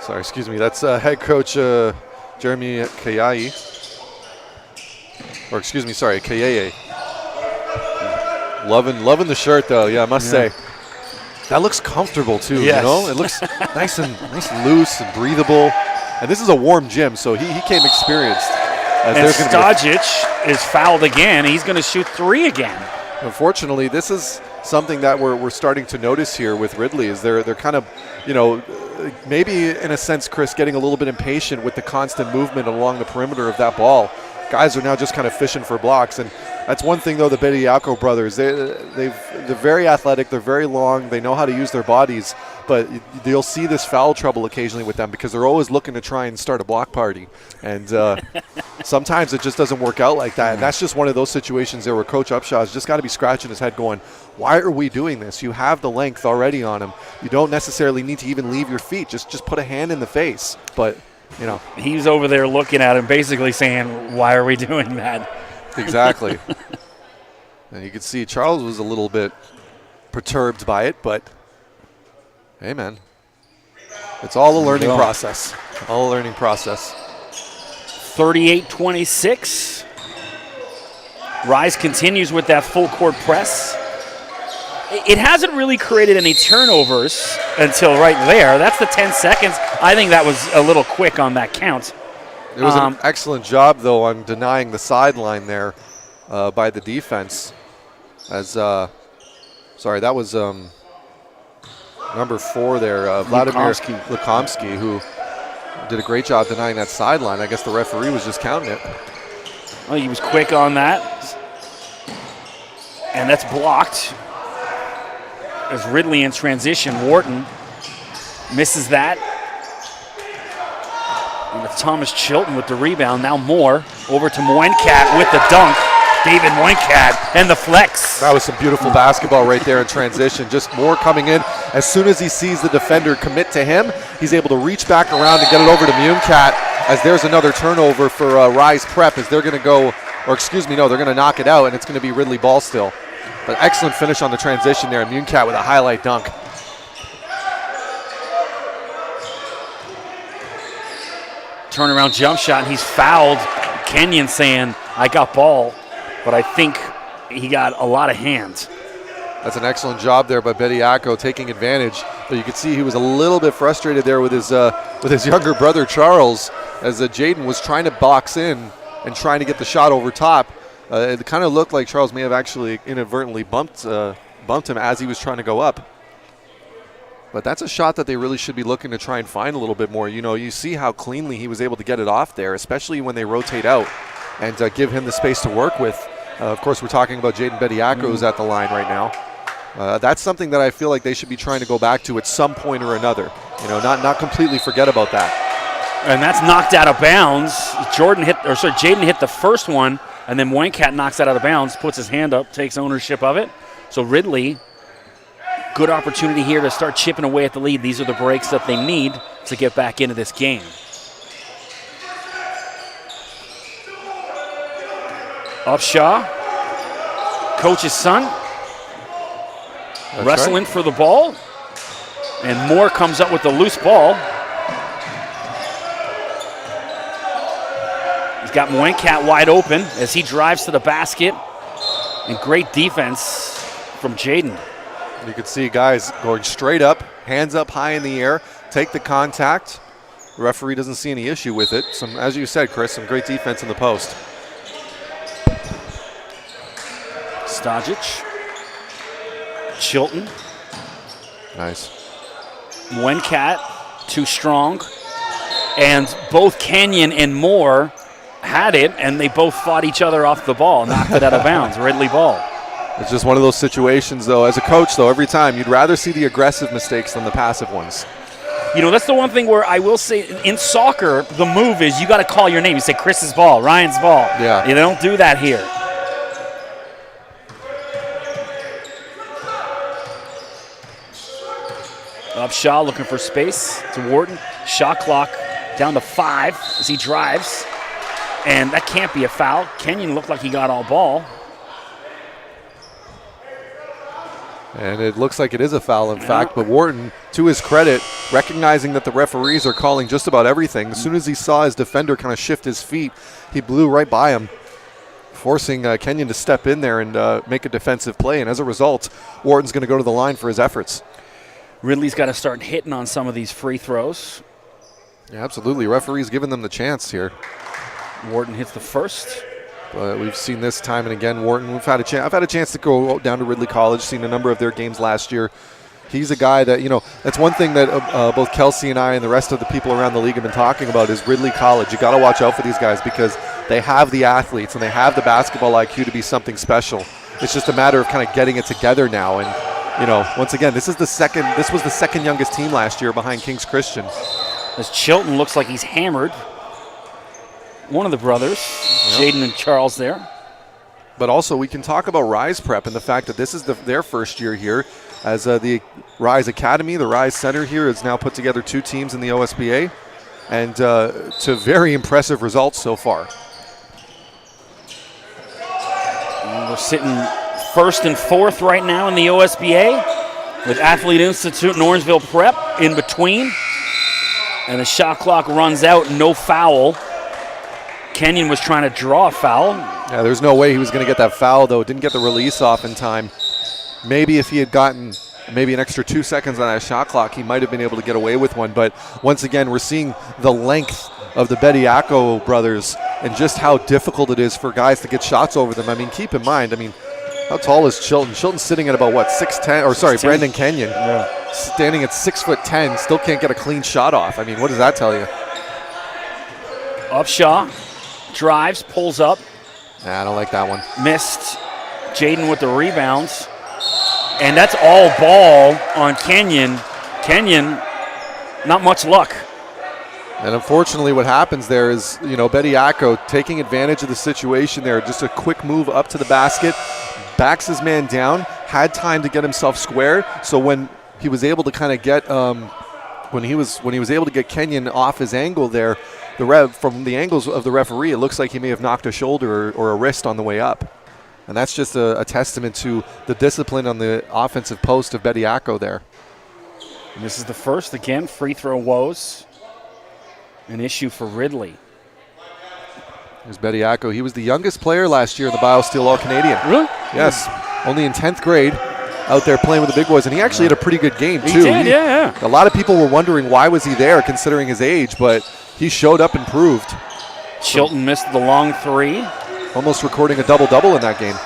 B: Sorry, excuse me. That's head coach Jeremy Kayai. Or excuse me, sorry, Kayeye. Loving the shirt though. Yeah, I must say. That looks comfortable too.
A: Yes.
B: You know, it looks nice and loose and breathable. And this is a warm gym, so he came experienced.
A: And Stajic is fouled again. He's going to shoot 3 again.
B: Unfortunately, this is something that we're starting to notice here with Ridley. Is they're kind of, you know, maybe in a sense, Chris, getting a little bit impatient with the constant movement along the perimeter of that ball. Guys are now just kind of fishing for blocks, and that's one thing though. The Bediako brothers, they're very athletic, they're very long, they know how to use their bodies, but you'll see this foul trouble occasionally with them because they're always looking to try and start a block party, and sometimes it just doesn't work out like that. And that's just one of those situations there where Coach Upshaw's just got to be scratching his head going, why are we doing this? You have the length already on him. You don't necessarily need to even leave your feet. Just put a hand in the face, but. You know,
A: he's over there looking at him, basically saying, "Why are we doing that?"
B: Exactly. And you can see Charles was a little bit perturbed by it, but hey, man, it's all a learning process. All a learning process.
A: 38-26. Rise continues with that full court press. It hasn't really created any turnovers until right there. That's the 10 seconds. I think that was a little quick on that count.
B: It was an excellent job, though, on denying the sideline there by the defense. As sorry, that was number 4 there, Vladimir Lukomsky, who did a great job denying that sideline. I guess the referee was just counting it.
A: Well, he was quick on that. And that's blocked. As Ridley in transition, Wharton misses that. And it's Thomas Chilton with the rebound. Now Moore over to Moencat with the dunk. David Moencat and the flex.
B: That was some beautiful basketball right there in transition. Just Moore coming in. As soon as he sees the defender commit to him, he's able to reach back around and get it over to Moencat, as there's another turnover for Rise Prep, as they're going to go, or excuse me, no, they're going to knock it out, and it's going to be Ridley ball still. But excellent finish on the transition there, and Moencat with a highlight dunk.
A: Turnaround jump shot, and he's fouled. Kenyon saying, I got ball, but I think he got a lot of hands.
B: That's an excellent job there by Bediako, taking advantage. But you could see he was a little bit frustrated there with his younger brother Charles, as Jaden was trying to box in and trying to get the shot over top. It kind of looked like Charles may have actually inadvertently bumped him as he was trying to go up. But that's a shot that they really should be looking to try and find a little bit more. You know, you see how cleanly he was able to get it off there, especially when they rotate out and give him the space to work with. Of course, we're talking about Jaden Bediako, who's at the line right now. That's something that I feel like they should be trying to go back to at some point or another. You know, not completely forget about that.
A: And that's knocked out of bounds. Jaden hit the first one, and then Moencat knocks that out of bounds, puts his hand up, takes ownership of it. So Ridley, good opportunity here to start chipping away at the lead. These are the breaks that they need to get back into this game. Upshaw, coach's son,
B: That's
A: wrestling
B: right.
A: for the ball. And Moore comes up with the loose ball. He's got Moencat wide open as he drives to the basket. And great defense from Jaden.
B: You can see guys going straight up, hands up high in the air, take the contact. The referee doesn't see any issue with it. As you said, Chris, some great defense in the post.
A: Stajic, Chilton,
B: Nice.
A: Moencat, too strong. And both Kenyon and Moore had it, and they both fought each other off the ball, knocked it out of bounds. Ridley ball.
B: It's just one of those situations, though. As a coach, though, every time you'd rather see the aggressive mistakes than the passive ones.
A: You know, that's the one thing where I will say in soccer, the move is you got to call your name. You say Chris's ball, Ryan's ball.
B: Yeah.
A: You don't do that here. Upshaw looking for space to Wharton. Shot clock down to 5 as he drives. And that can't be a foul. Kenyon looked like he got all ball.
B: And it looks like it is a foul, in fact. But Wharton, to his credit, recognizing that the referees are calling just about everything, as soon as he saw his defender kind of shift his feet, he blew right by him, forcing Kenyon to step in there and make a defensive play. And as a result, Wharton's going to go to the line for his efforts.
A: Ridley's got to start hitting on some of these free throws.
B: Yeah, absolutely. Referee's giving them the chance here.
A: Wharton hits the first.
B: But we've seen this time and again, Wharton. I've had a chance to go down to Ridley College, seen a number of their games last year. He's a guy that, you know, that's one thing that both Kelsey and I and the rest of the people around the league have been talking about is Ridley College. You got to watch out for these guys because they have the athletes and they have the basketball IQ to be something special. It's just a matter of kind of getting it together now. And, you know, once again, this was the second youngest team last year behind King's Christian.
A: As Chilton looks like he's hammered. One of the brothers, Jaden and Charles there.
B: But also we can talk about Rise Prep and the fact that this is their first year here as the Rise Academy, the Rise Center here has now put together 2 teams in the OSBA and to very impressive results so far.
A: And we're sitting 1st and 4th right now in the OSBA with Athlete Institute and Orangeville Prep in between. And the shot clock runs out, no foul. Kenyon was trying to draw a foul.
B: Yeah, there's no way he was going to get that foul, though. Didn't get the release off in time. Maybe if he had gotten maybe an extra 2 seconds on that shot clock, he might have been able to get away with one. But once again, we're seeing the length of the Bediako brothers and just how difficult it is for guys to get shots over them. I mean, keep in mind, how tall is Chilton? Chilton's sitting at about, 6'10", or sorry,
A: 6'10".
B: Brandon Kenyon. Yeah. Standing at 6'10", still can't get a clean shot off. I mean, what does that tell you?
A: Upshaw drives, pulls up.
B: Nah, I don't like that one.
A: Missed. Jaden with the rebounds. And that's all ball on Kenyon. Kenyon, not much luck.
B: And unfortunately what happens there is, Bediako taking advantage of the situation there. Just a quick move up to the basket, backs his man down, had time to get himself square. So when he was able to kind of get when he was able to get Kenyon off his angle there, from the angles of the referee, it looks like he may have knocked a shoulder or a wrist on the way up. And that's just a testament to the discipline on the offensive post of Bediako there.
A: And this is the first, again, free throw woes. An issue for Ridley.
B: There's Bediako. He was the youngest player last year in the BioSteel All-Canadian.
A: Really?
B: Yes. Only in 10th grade out there playing with the big boys. And he actually had a pretty good game, too.
A: He did, yeah.
B: A lot of people were wondering why was he there considering his age, but he showed up and proved.
A: Chilton missed the long three.
B: Almost recording a double-double in that game.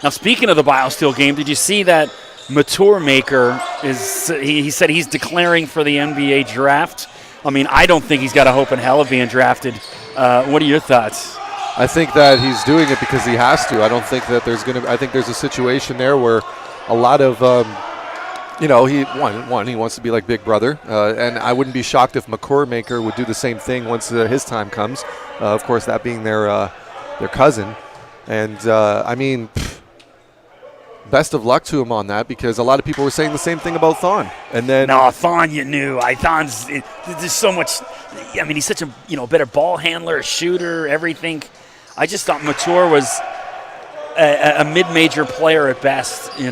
A: Now, speaking of the BioSteel game, did you see that Mature Maker he said he's declaring for the NBA draft? I mean, I don't think he's got a hope in hell of being drafted. What are your thoughts?
B: I think that he's doing it because he has to. I don't think that I think there's a situation there where a lot of, he wants to be like Big Brother. And I wouldn't be shocked if McCourt Maker would do the same thing once his time comes. Of course, that being their cousin. And, best of luck to him on that, because a lot of people were saying the same thing about Thon. And then
A: Thon, you knew. There's so much. I mean, he's such a better ball handler, shooter, everything. I just thought Mature was a mid-major player at best. A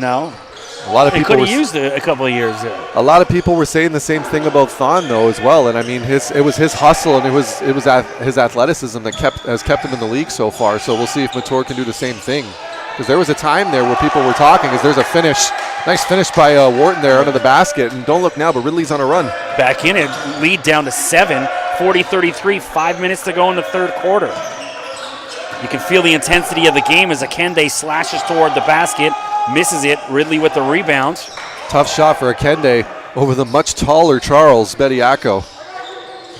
B: lot of people
A: could have used a couple of years there.
B: A lot of people were saying the same thing about Thon though as well. And I mean, it was his hustle and it was his athleticism that has kept him in the league so far. So we'll see if Mature can do the same thing. Because there was a time there where people were talking, as there's a nice finish by Wharton there under the basket. And don't look now, but Ridley's on a run.
A: Back in it, lead down to 7, 40-33, 5 minutes to go in the third quarter. You can feel the intensity of the game as Akende slashes toward the basket, misses it. Ridley with the rebound.
B: Tough shot for Akende over the much taller Charles Bediako.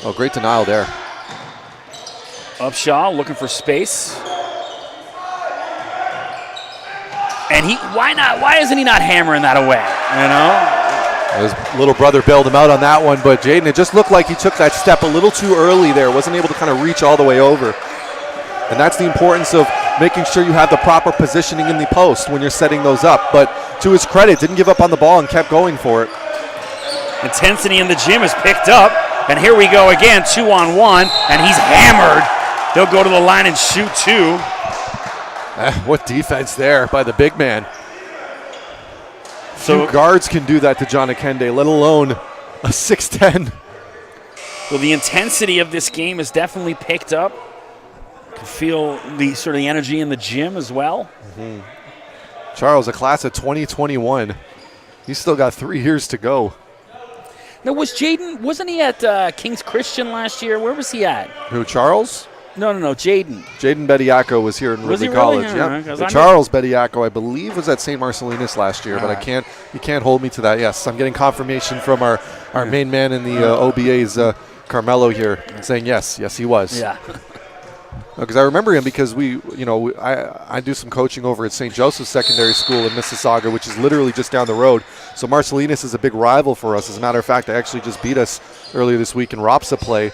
B: Oh, great denial there.
A: Upshaw looking for space. And why isn't he not hammering that away,
B: His little brother bailed him out on that one, but Jaden, it just looked like he took that step a little too early there, wasn't able to kind of reach all the way over. And that's the importance of making sure you have the proper positioning in the post when you're setting those up. But to his credit, didn't give up on the ball and kept going for it.
A: Intensity in the gym is picked up, and here we go again, 2-on-1, and he's hammered. He'll go to the line and shoot 2.
B: What defense there by the big man.
A: So
B: few guards can do that to John Akende, let alone a 6'10".
A: Well, the intensity of this game is definitely picked up. You can feel the sort of the energy in the gym as well.
B: Mm-hmm. Charles, a class of 2021. He's still got 3 years to go.
A: Now, wasn't he at King's Christian last year? Where was he at?
B: Who, Charles?
A: No, Jaden.
B: Jaden Bediako was here in Ridley College. Yeah. Charles Bediako, I believe, was at St. Marcellinus last year, but you can't hold me to that. Yes, I'm getting confirmation from our main man in the OBA's Carmelo here saying yes, he was.
A: Yeah.
B: Because I remember him because I do some coaching over at St. Joseph's Secondary School in Mississauga, which is literally just down the road. So Marcellinus is a big rival for us. As a matter of fact, they actually just beat us earlier this week in ROPSA play.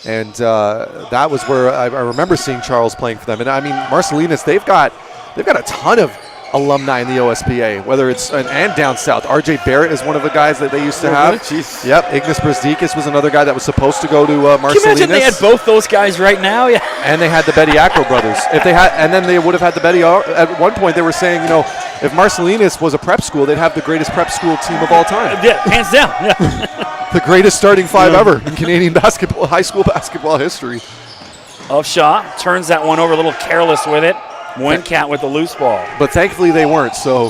B: And that was where I remember seeing Charles playing for them. And I mean, Marcellinus, they've got a ton of alumni in the OSBA, whether it's and down south. RJ Barrett is one of the guys that they used to have.
A: Jeez.
B: Yep, Ignas Brzdikis was another guy that was supposed to go to Marcellinus.
A: Can you imagine they had both those guys right now? Yeah.
B: And they had the Bediako brothers. And then they would have had the at one point they were saying, if Marcellinus was a prep school, they'd have the greatest prep school team of all time.
A: Yeah, hands down. Yeah.
B: The greatest starting 5 ever in Canadian high school basketball history.
A: Upshaw turns that one over, a little careless with it. Wincat with the loose ball.
B: But thankfully they weren't, so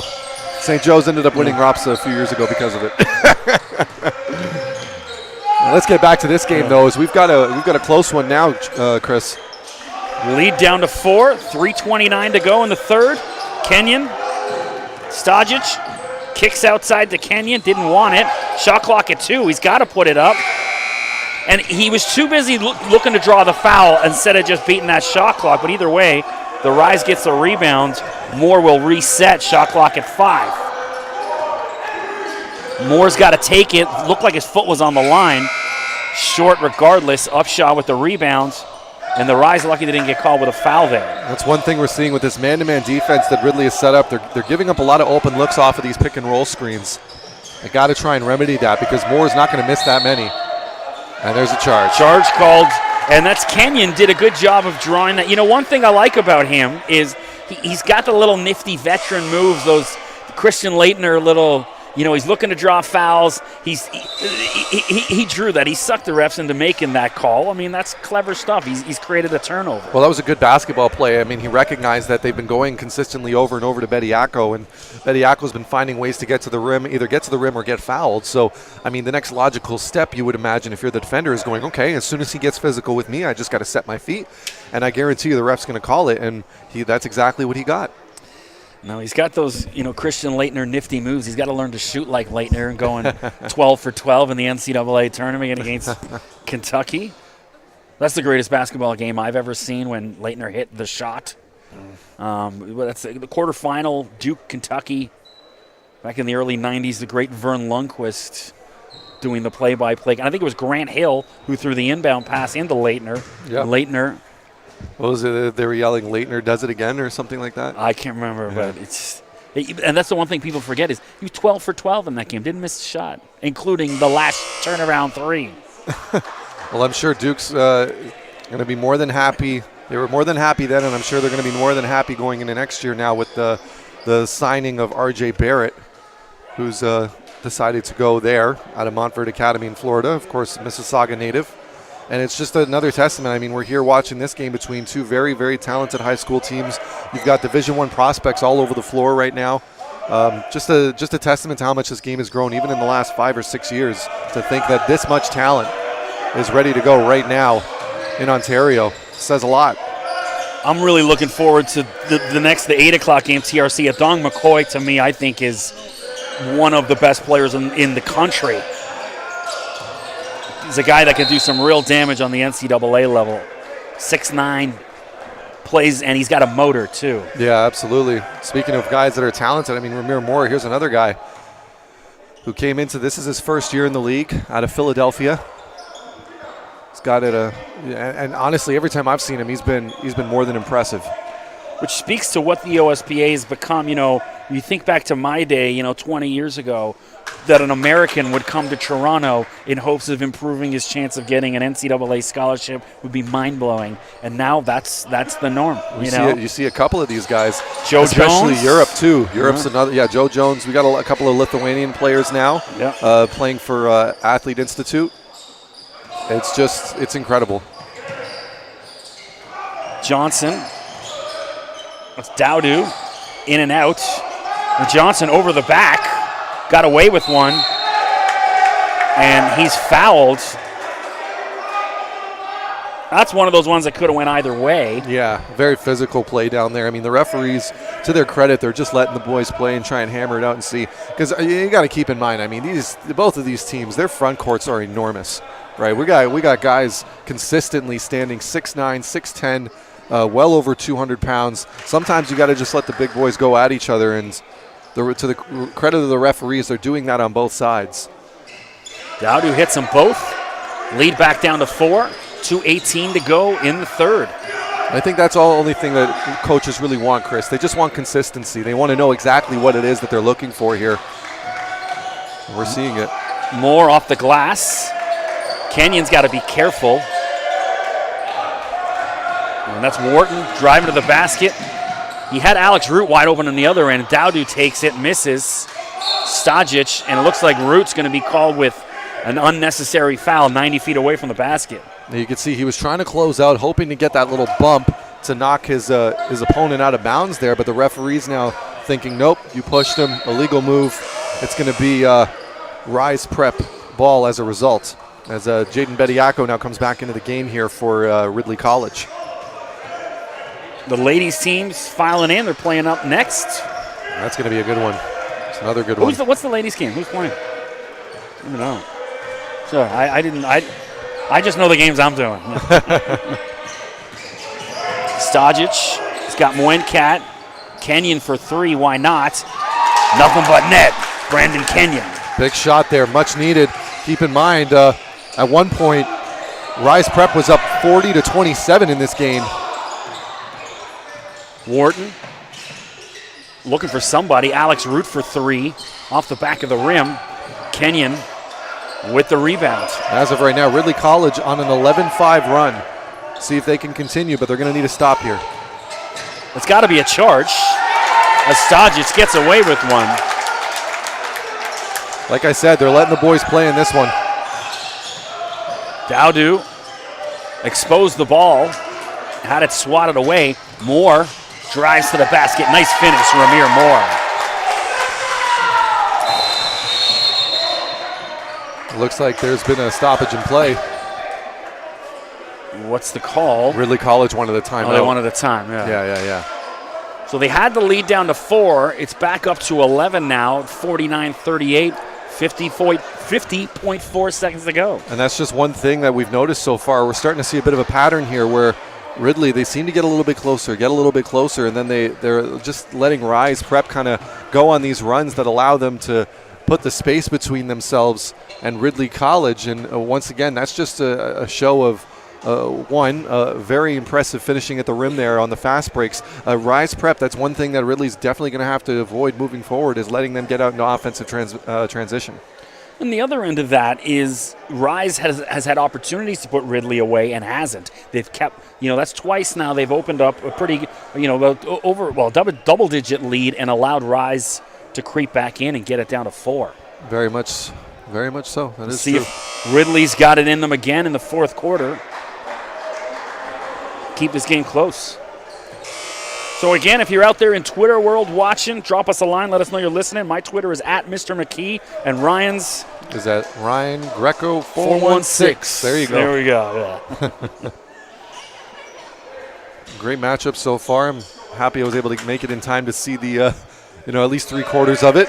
B: St. Joe's ended up winning ROPSA a few years ago because of it. Now let's get back to this game, though, as we've got a close one now, Chris.
A: Lead down to 4, 3:29 to go in the third. Kenyon, Stajic kicks outside to Kenyon, didn't want it. Shot clock at 2, he's got to put it up. And he was too busy looking to draw the foul instead of just beating that shot clock. But either way, the Rise gets the rebound. Moore will reset, shot clock at 5. Moore's got to take it. Looked like his foot was on the line. Short regardless. Upshaw with the rebounds. And the Rise lucky they didn't get called with a foul there.
B: That's one thing we're seeing with this man-to-man defense that Ridley has set up. They're giving up a lot of open looks off of these pick-and-roll screens. They got to try and remedy that because Moore's not going to miss that many. And there's a charge.
A: Charge called, and that's Kenyon did a good job of drawing that. You know, one thing I like about him is he's got the little nifty veteran moves, those Christian Leitner little, you know, he's looking to draw fouls. He drew that. He sucked the refs into making that call. I mean, that's clever stuff. He's created a turnover.
B: Well, that was a good basketball play. I mean, he recognized that they've been going consistently over and over to Bediako, and Bediako's been finding ways to get to the rim, either get to the rim or get fouled. So, I mean, the next logical step you would imagine if you're the defender is going, okay, as soon as he gets physical with me, I just got to set my feet, and I guarantee you the ref's going to call it, and that's exactly what he got.
A: No, he's got those, you know, Christian Leitner nifty moves. He's got to learn to shoot like Leitner and going 12 for 12 in the NCAA tournament against Kentucky. That's the greatest basketball game I've ever seen when Leitner hit the shot. That's the quarterfinal, Duke, Kentucky. Back in the early 90s, the great Vern Lundquist doing the play-by-play. And I think it was Grant Hill who threw the inbound pass into Leitner.
B: Yep.
A: Leitner.
B: What was it? They were yelling, Leitner does it again or something like that?
A: I can't remember, but and that's the one thing people forget is he was 12 for 12 in that game. Didn't miss a shot, including the last turnaround three.
B: Well, I'm sure Duke's going to be more than happy. They were more than happy then, and I'm sure they're going to be more than happy going into next year now with the signing of R.J. Barrett, who's decided to go there out of Montford Academy in Florida, of course, Mississauga native. And it's just another testament. I mean, we're here watching this game between two very, very talented high school teams. You've got Division I prospects all over the floor right now. Just a testament to how much this game has grown, even in the last 5 or 6 years, to think that this much talent is ready to go right now in Ontario. It says a lot.
A: I'm really looking forward to the 8 o'clock game, TRC. Adong McCoy, to me, I think is one of the best players in the country. He's a guy that can do some real damage on the NCAA level. 6'9", plays, and he's got a motor, too.
B: Yeah, absolutely. Speaking of guys that are talented, I mean, Ramir Moore, here's another guy who came into this is his first year in the league out of Philadelphia. He's got it, and honestly, every time I've seen him, he's been more than impressive.
A: Which speaks to what the OSBA has become. You know, you think back to my day, 20 years ago, that an American would come to Toronto in hopes of improving his chance of getting an NCAA scholarship would be mind-blowing. And now that's the norm.
B: You see a couple of these guys.
A: Joe
B: especially
A: Jones.
B: Europe, too. Europe's another. Yeah, Joe Jones. We got a couple of Lithuanian players now playing for Athlete Institute. It's incredible.
A: Johnson. That's Dowdu in and out. And Johnson over the back. Got away with one, and he's fouled. That's one of those ones that could have went either way.
B: Yeah, very physical play down there. I mean, the referees, to their credit, they're just letting the boys play and try and hammer it out and see. Because you got to keep in mind, I mean, both of these teams, their front courts are enormous, right? We got guys consistently standing 6'9", 6'10", well over 200 pounds. Sometimes you got to just let the big boys go at each other, and to the credit of the referees, they're doing that on both sides.
A: Dowdu hits them both. Lead back down to 4. 2:18 to go in the third.
B: I think that's all only thing that coaches really want, Chris. They just want consistency. They want to know exactly what it is that they're looking for here. And we're seeing it.
A: Moore off the glass. Kenyon's got to be careful. And that's Wharton driving to the basket. He had Alex Root wide open on the other end. Dowdu takes it, misses. Stajic, and it looks like Root's going to be called with an unnecessary foul 90 feet away from the basket.
B: You can see he was trying to close out, hoping to get that little bump to knock his opponent out of bounds there, but the referee's now thinking, nope, you pushed him, illegal move. It's going to be Rise Prep ball as a result, as Jaden Bediako now comes back into the game here for Ridley College.
A: The ladies' team's filing in. They're playing up next.
B: That's going to be a good one. It's another good one.
A: What's the ladies' game? Who's playing? I don't know. Sure, I just know the games I'm doing. Stajic. He's got Moencat. Kenyon for 3. Why not? Nothing but net. Brandon Kenyon.
B: Big shot there, much needed. Keep in mind, at one point, Rise Prep was up 40-27 in this game.
A: Wharton looking for somebody. Alex Root for 3 off the back of the rim. Kenyon with the rebound.
B: As of right now, Ridley College on an 11-5 run. See if they can continue, but they're going to need a stop here.
A: It's got to be a charge as Stajic gets away with one.
B: Like I said, they're letting the boys play in this one.
A: Dowdu exposed the ball, had it swatted away. Moore drives to the basket. Nice finish, Ramir Moore.
B: Looks like there's been a stoppage in play.
A: What's the call?
B: Ridley College wanted the timeout.
A: Oh, they wanted the time, yeah.
B: Yeah.
A: So they had the lead down to 4. It's back up to 11 now, 49-38, 50.4 seconds to go.
B: And that's just one thing that we've noticed so far. We're starting to see a bit of a pattern here where Ridley, they seem to get a little bit closer, and then they're just letting Rise Prep kind of go on these runs that allow them to put the space between themselves and Ridley College. And once again, that's just a show of very impressive finishing at the rim there on the fast breaks. Rise Prep, that's one thing that Ridley's definitely going to have to avoid moving forward, is letting them get out into offensive transition. And
A: the other end of that is Rise has had opportunities to put Ridley away and hasn't. They've kept, that's twice now they've opened up a pretty, double-digit lead and allowed Rise to creep back in and get it down to 4.
B: Very much so. That is
A: See
B: true.
A: if Ridley's got it in them again in the fourth quarter. Keep this game close. So again, if you're out there in Twitter world watching, drop us a line. Let us know you're listening. My Twitter is @Mr. McKee, and Ryan's
B: is that Ryan Greco 416. There you go.
A: There we go. Yeah.
B: Great matchup so far. I'm happy I was able to make it in time to see the, at least 3/4 of it.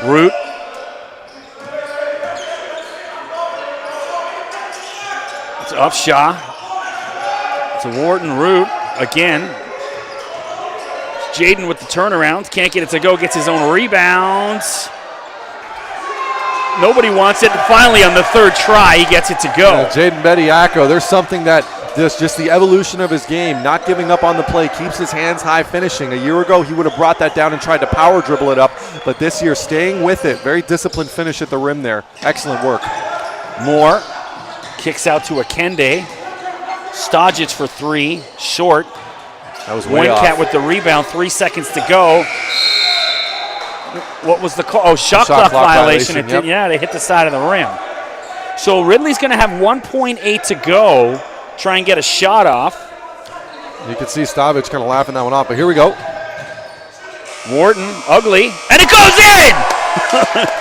A: Root. It's Upshaw. It's a Wharton. Root again. Jaden with the turnaround. Can't get it to go. Gets his own rebounds. Nobody wants it. Finally, on the third try, he gets it to go.
B: Yeah, Jaden Bediako, there's something that just the evolution of his game, not giving up on the play, keeps his hands high finishing. A year ago, he would have brought that down and tried to power dribble it up, but this year, staying with it. Very disciplined finish at the rim there. Excellent work.
A: Moore kicks out to Akende. Stajic for 3, short.
B: That was way off.
A: Wincat with the rebound, 3 seconds to go. What was the call? Oh, shot clock violation.
B: Yep.
A: Yeah, they hit the side of the rim. So Ridley's going to have 1.8 to go. Try and get a shot off.
B: You can see Stajic kind of laughing that one off, but here we go.
A: Wharton, ugly, and it goes in!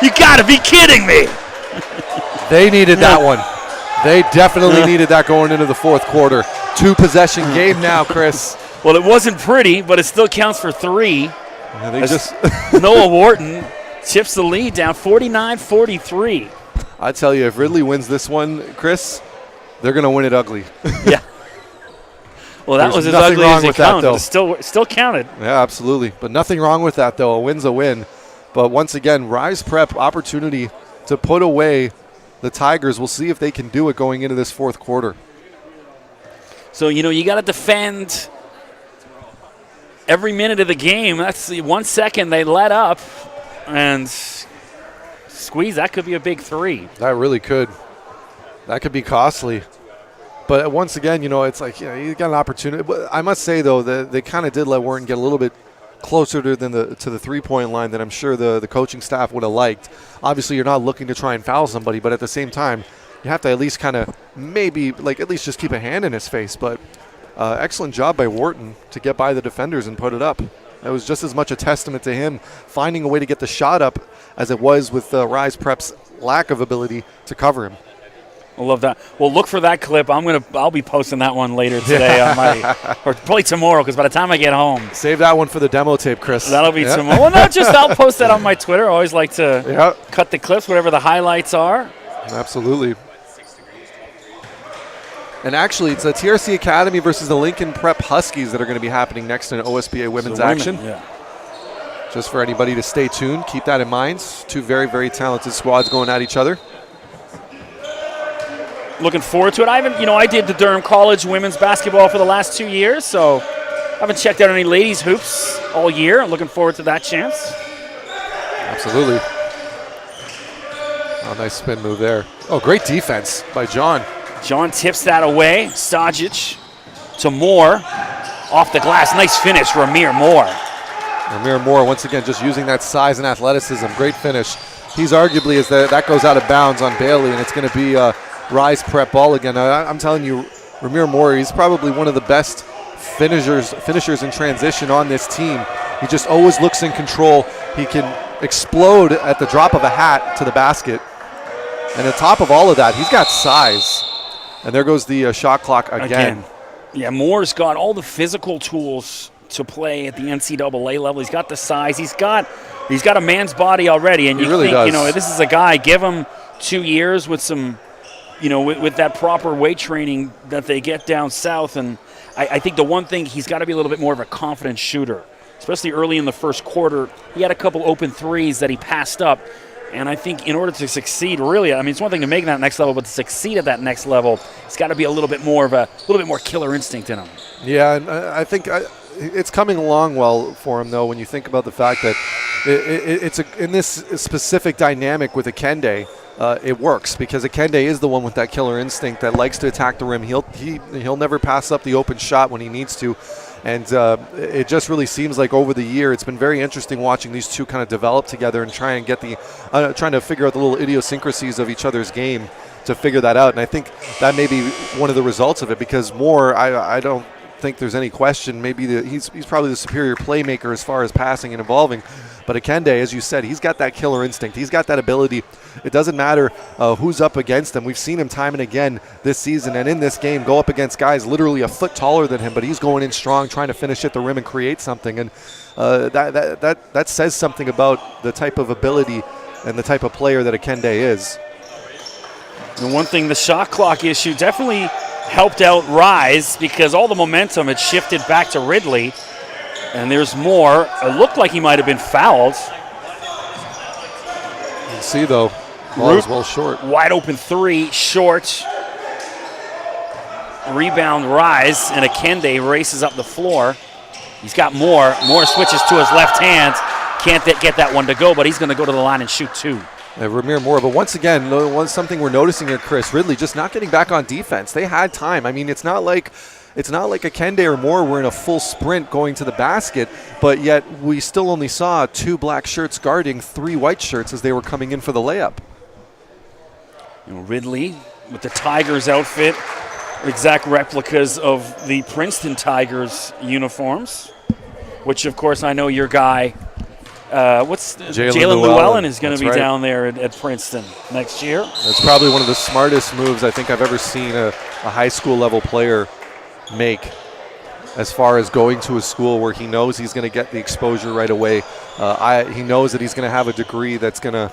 A: You got to be kidding me.
B: They needed that one. They definitely needed that going into the fourth quarter. 2-possession game now, Chris.
A: Well, it wasn't pretty, but it still counts for 3.
B: Yeah,
A: Noah Wharton chips the lead down 49-43.
B: I tell you, if Ridley wins this one, Chris, they're going to win it ugly.
A: Yeah. Well, that was as ugly as it counted. Still counted.
B: Yeah, absolutely. But nothing wrong with that, though. A win's a win. But once again, Rise Prep opportunity to put away the Tigers. We'll see if they can do it going into this fourth quarter.
A: So, you got to defend every minute of the game. That's the 1 second they let up and squeeze. That could be a big 3.
B: That really could. That could be costly. But once again, it's like, you got an opportunity. But I must say, though, that they kind of did let Wharton get a little bit closer to the three-point line than I'm sure the coaching staff would have liked. Obviously, you're not looking to try and foul somebody, but at the same time, you have to at least kind of maybe, at least just keep a hand in his face. But excellent job by Wharton to get by the defenders and put it up. It was just as much a testament to him finding a way to get the shot up as it was with Rise Prep's lack of ability to cover him.
A: I love that. Well, look for that clip. I'll be posting that one later today on or probably tomorrow, because by the time I get home,
B: save that one for the demo tape, Chris.
A: That'll be tomorrow. Well, I'll post that on my Twitter. I always like to cut the clips, whatever the highlights are.
B: Absolutely. And actually, it's a TRC Academy versus the Lincoln Prep Huskies that are going to be happening next in OSBA women's action.
A: Yeah.
B: just for anybody to stay tuned, keep that in mind. Two very, very talented squads going at each other.
A: Looking forward to it. I did the Durham College women's basketball for the last 2 years, so I haven't checked out any ladies hoops all year. I'm looking forward to that chance.
B: Absolutely. Oh, nice spin move there. Oh, great defense by John.
A: John tips that away. Stajic to Moore. Off the glass. Nice finish, Ramir Moore.
B: Ramir Moore, once again, just using that size and athleticism. Great finish. He's arguably, as that goes out of bounds on Bailey, and it's going to be Rise prep ball again. I'm telling you, Ramir Moore, he's probably one of the best finishers in transition on this team. He just always looks in control. He can explode at the drop of a hat to the basket. And on top of all of that, he's got size. And there goes the shot clock again.
A: Yeah, Moore's got all the physical tools to play at the NCAA level. He's got the size. He's got a man's body already. And you
B: really
A: think,
B: does.
A: this is a guy, give him 2 years with some, with that proper weight training that they get down south. And I think the one thing, he's got to be a little bit more of a confident shooter, especially early in the first quarter. He had a couple open threes that he passed up. And I think in order to succeed, really, it's one thing to make that next level, but to succeed at that next level, it's got to be a little bit more killer instinct in him. Yeah,
B: and I think it's coming along well for him, though, when you think about the fact that it's in this specific dynamic with Akende. It works because Akende is the one with that killer instinct that likes to attack the rim. He'll never pass up the open shot when he needs to. And it just really seems like over the year, it's been very interesting watching these two kind of develop together and try and get trying to figure out the little idiosyncrasies of each other's game to figure that out. And I think that may be one of the results of it, because Moore, I don't think there's any question. Maybe he's probably the superior playmaker as far as passing and evolving. But Akende, as you said, he's got that killer instinct. He's got that ability. It doesn't matter who's up against him. We've seen him time and again this season and in this game go up against guys literally a foot taller than him, but he's going in strong, trying to finish at the rim and create something. And that says something about the type of ability and the type of player that Akende is.
A: And one thing, the shot clock issue definitely helped out Rise, because all the momentum had shifted back to Ridley. And there's Moore. It looked like he might have been fouled.
B: You see, though, ball is well short.
A: Wide open three, short. Rebound Rise, and Akende races up the floor. He's got Moore. Moore switches to his left hand. Can't get that one to go, but he's going to go to the line and shoot two.
B: Ramir Moore, but once again, something we're noticing here, Chris, Ridley just not getting back on defense. They had time. It's not like Akende or Moore were in a full sprint going to the basket, but yet we still only saw 2 black shirts guarding 3 white shirts as they were coming in for the layup.
A: Ridley with the Tigers outfit, exact replicas of the Princeton Tigers uniforms, which of course I know your guy, Jalen Llewellyn is going to be down there at Princeton next year.
B: That's probably one of the smartest moves I think I've ever seen a high school level player make, as far as going to a school where he knows he's going to get the exposure right away. He knows that he's going to have a degree that's going to,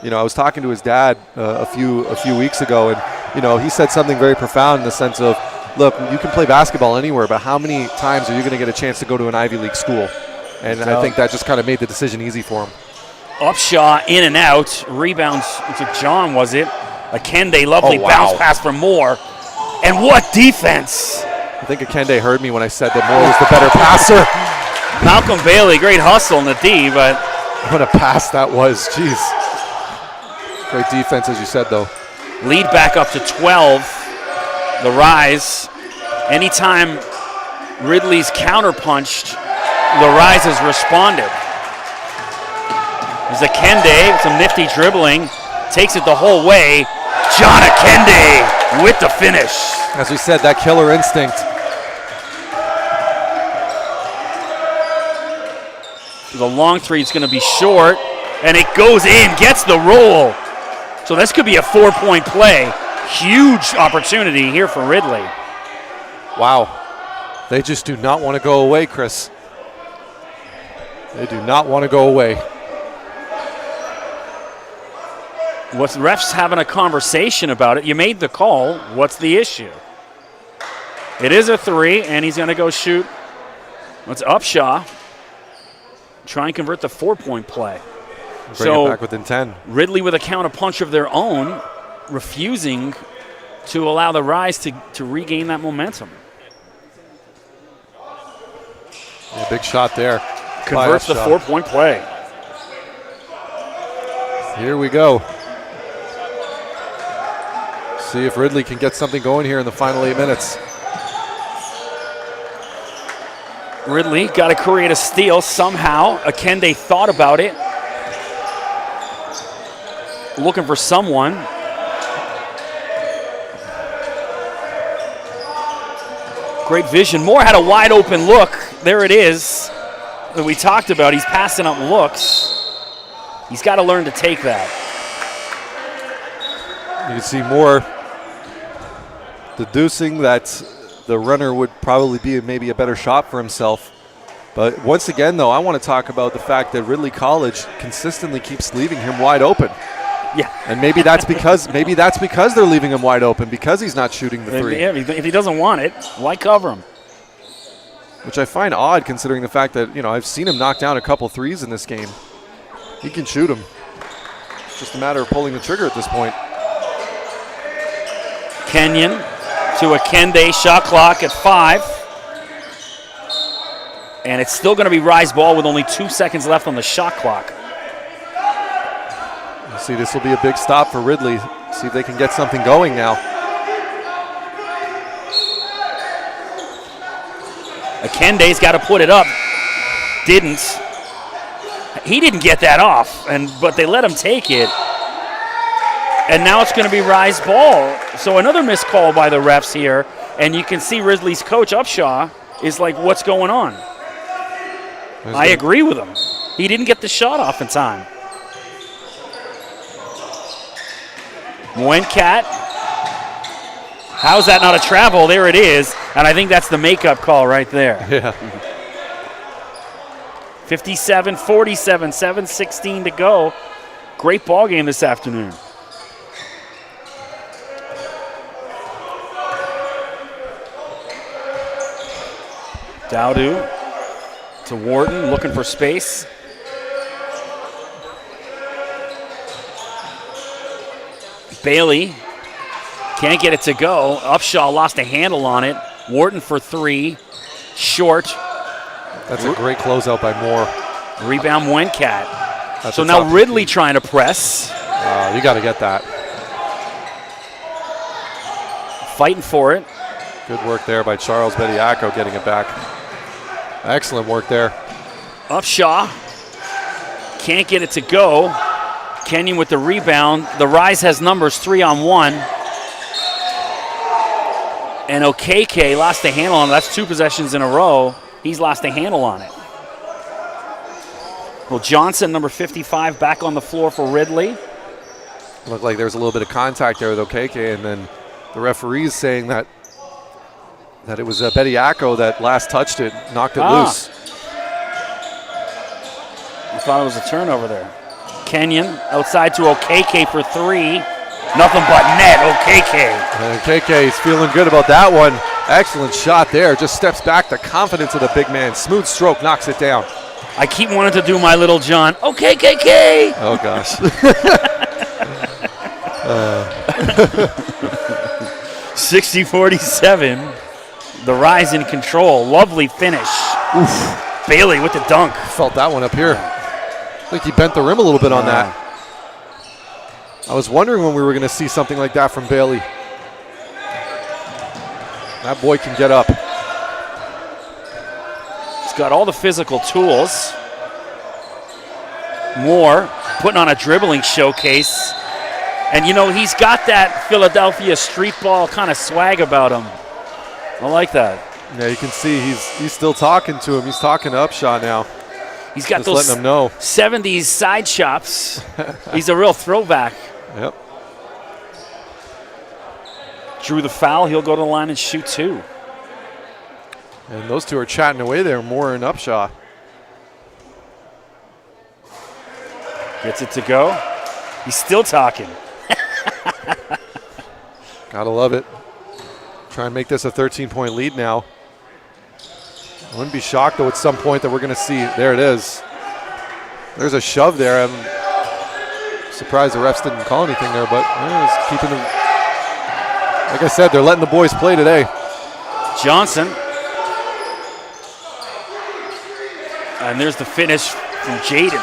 B: I was talking to his dad a few weeks ago, and he said something very profound in the sense of, look, you can play basketball anywhere, but how many times are you going to get a chance to go to an Ivy League school? And I think that just kind of made the decision easy for him.
A: Upshaw in and out, rebounds to John, was it? Akende, lovely bounce pass for Moore, and what defense!
B: I think Akende heard me when I said that Moore was the better passer.
A: Malcolm Bailey, great hustle in the D, but
B: what a pass that was, jeez. Great defense, as you said, though.
A: Lead back up to 12, the Rise. Anytime Ridley's counterpunched, the Rise has responded. There's Akende with some nifty dribbling, takes it the whole way. John Akende with the finish.
B: As we said, that killer instinct.
A: The long three is going to be short, and it goes in, gets the roll. So this could be a 4-point play. Huge opportunity here for Ridley.
B: Wow. They just do not want to go away, Chris. They do not want to go away.
A: What's the refs having a conversation about it? You made the call. What's the issue? It is a 3, and he's going to go shoot. It's Upshaw. try and convert the 4-point play.
B: Bring it back within 10.
A: Ridley with a counter-punch of their own, refusing to allow the Rise to regain that momentum.
B: Yeah, big shot there.
A: Converts the 4-point play.
B: Here we go. See if Ridley can get something going here in the final 8 minutes.
A: Ridley got to create a steal somehow. Akende thought about it. Looking for someone. Great vision. Moore had a wide open look. There it is that we talked about. He's passing up looks. He's got to learn to take that.
B: You can see Moore deducing that the runner would probably be maybe a better shot for himself. But once again, though, I want to talk about the fact that Ridley College consistently keeps leaving him wide open.
A: Yeah.
B: And maybe that's because they're leaving him wide open because he's not shooting the three.
A: Yeah, if he doesn't want it, why cover him?
B: Which I find odd considering the fact that, I've seen him knock down a couple threes in this game. He can shoot them. It's just a matter of pulling the trigger at this point.
A: Kenyon to Akende, shot clock at 5. And it's still going to be Rise ball with only 2 seconds left on the shot clock.
B: You see, this will be a big stop for Ridley. See if they can get something going now.
A: Akende's got to put it up. Didn't. He didn't get that off, but they let him take it. And now it's going to be Rise ball. So another missed call by the refs here. And you can see Ridley's coach, Upshaw, is like, what's going on? I agree with him. He didn't get the shot off in time. Moencat. How's that not a travel? There it is. And I think that's the makeup call right there.
B: Yeah.
A: 57-47, 7:16 to go. Great ball game this afternoon. Dowdu to Wharton, looking for space. Bailey can't get it to go. Upshaw lost a handle on it. Wharton for 3, short.
B: That's a great closeout by Moore.
A: Rebound Moencat. So now Ridley trying to press.
B: You got to get that.
A: Fighting for it.
B: Good work there by Charles Bediako getting it back. Excellent work there.
A: Upshaw can't get it to go. Kenyon with the rebound. The Rise has numbers 3-on-1. And Okeke lost a handle on it. That's 2 possessions in a row. He's lost a handle on it. Well, Johnson, number 55, back on the floor for Ridley.
B: Looked like there was a little bit of contact there with Okeke, and then the referees saying that it was Bediako that last touched it, knocked it loose.
A: I thought it was a turnover there. Kenyon outside to Okeke for 3. Nothing but net, Okeke.
B: And Okeke is feeling good about that one. Excellent shot there. Just steps back. The confidence of the big man. Smooth stroke, knocks it down.
A: I keep wanting to do my little John. Okeke.
B: Oh, gosh.
A: 60-47. The Rise in control. Lovely finish.
B: Oof.
A: Bailey with the dunk.
B: Felt that one up here. I think he bent the rim a little bit on that. I was wondering when we were going to see something like that from Bailey. That boy can get up.
A: He's got all the physical tools. Moore putting on a dribbling showcase. And, he's got that Philadelphia street ball kind of swag about him. I like that.
B: Yeah, you can see he's still talking to him. He's talking to Upshaw now.
A: He's got
B: just
A: those
B: letting him know.
A: 70s side chops. He's a real throwback.
B: Yep.
A: Drew the foul. He'll go to the line and shoot 2.
B: And those two are chatting away there, Moore and Upshaw.
A: Gets it to go. He's still talking.
B: Gotta love it. Try and make this a 13-point lead now. I wouldn't be shocked, though, at some point that we're going to see. There it is. There's a shove there. I'm surprised the refs didn't call anything there, but it's keeping them. Like I said, they're letting the boys play today.
A: Johnson. And there's the finish from Jaden.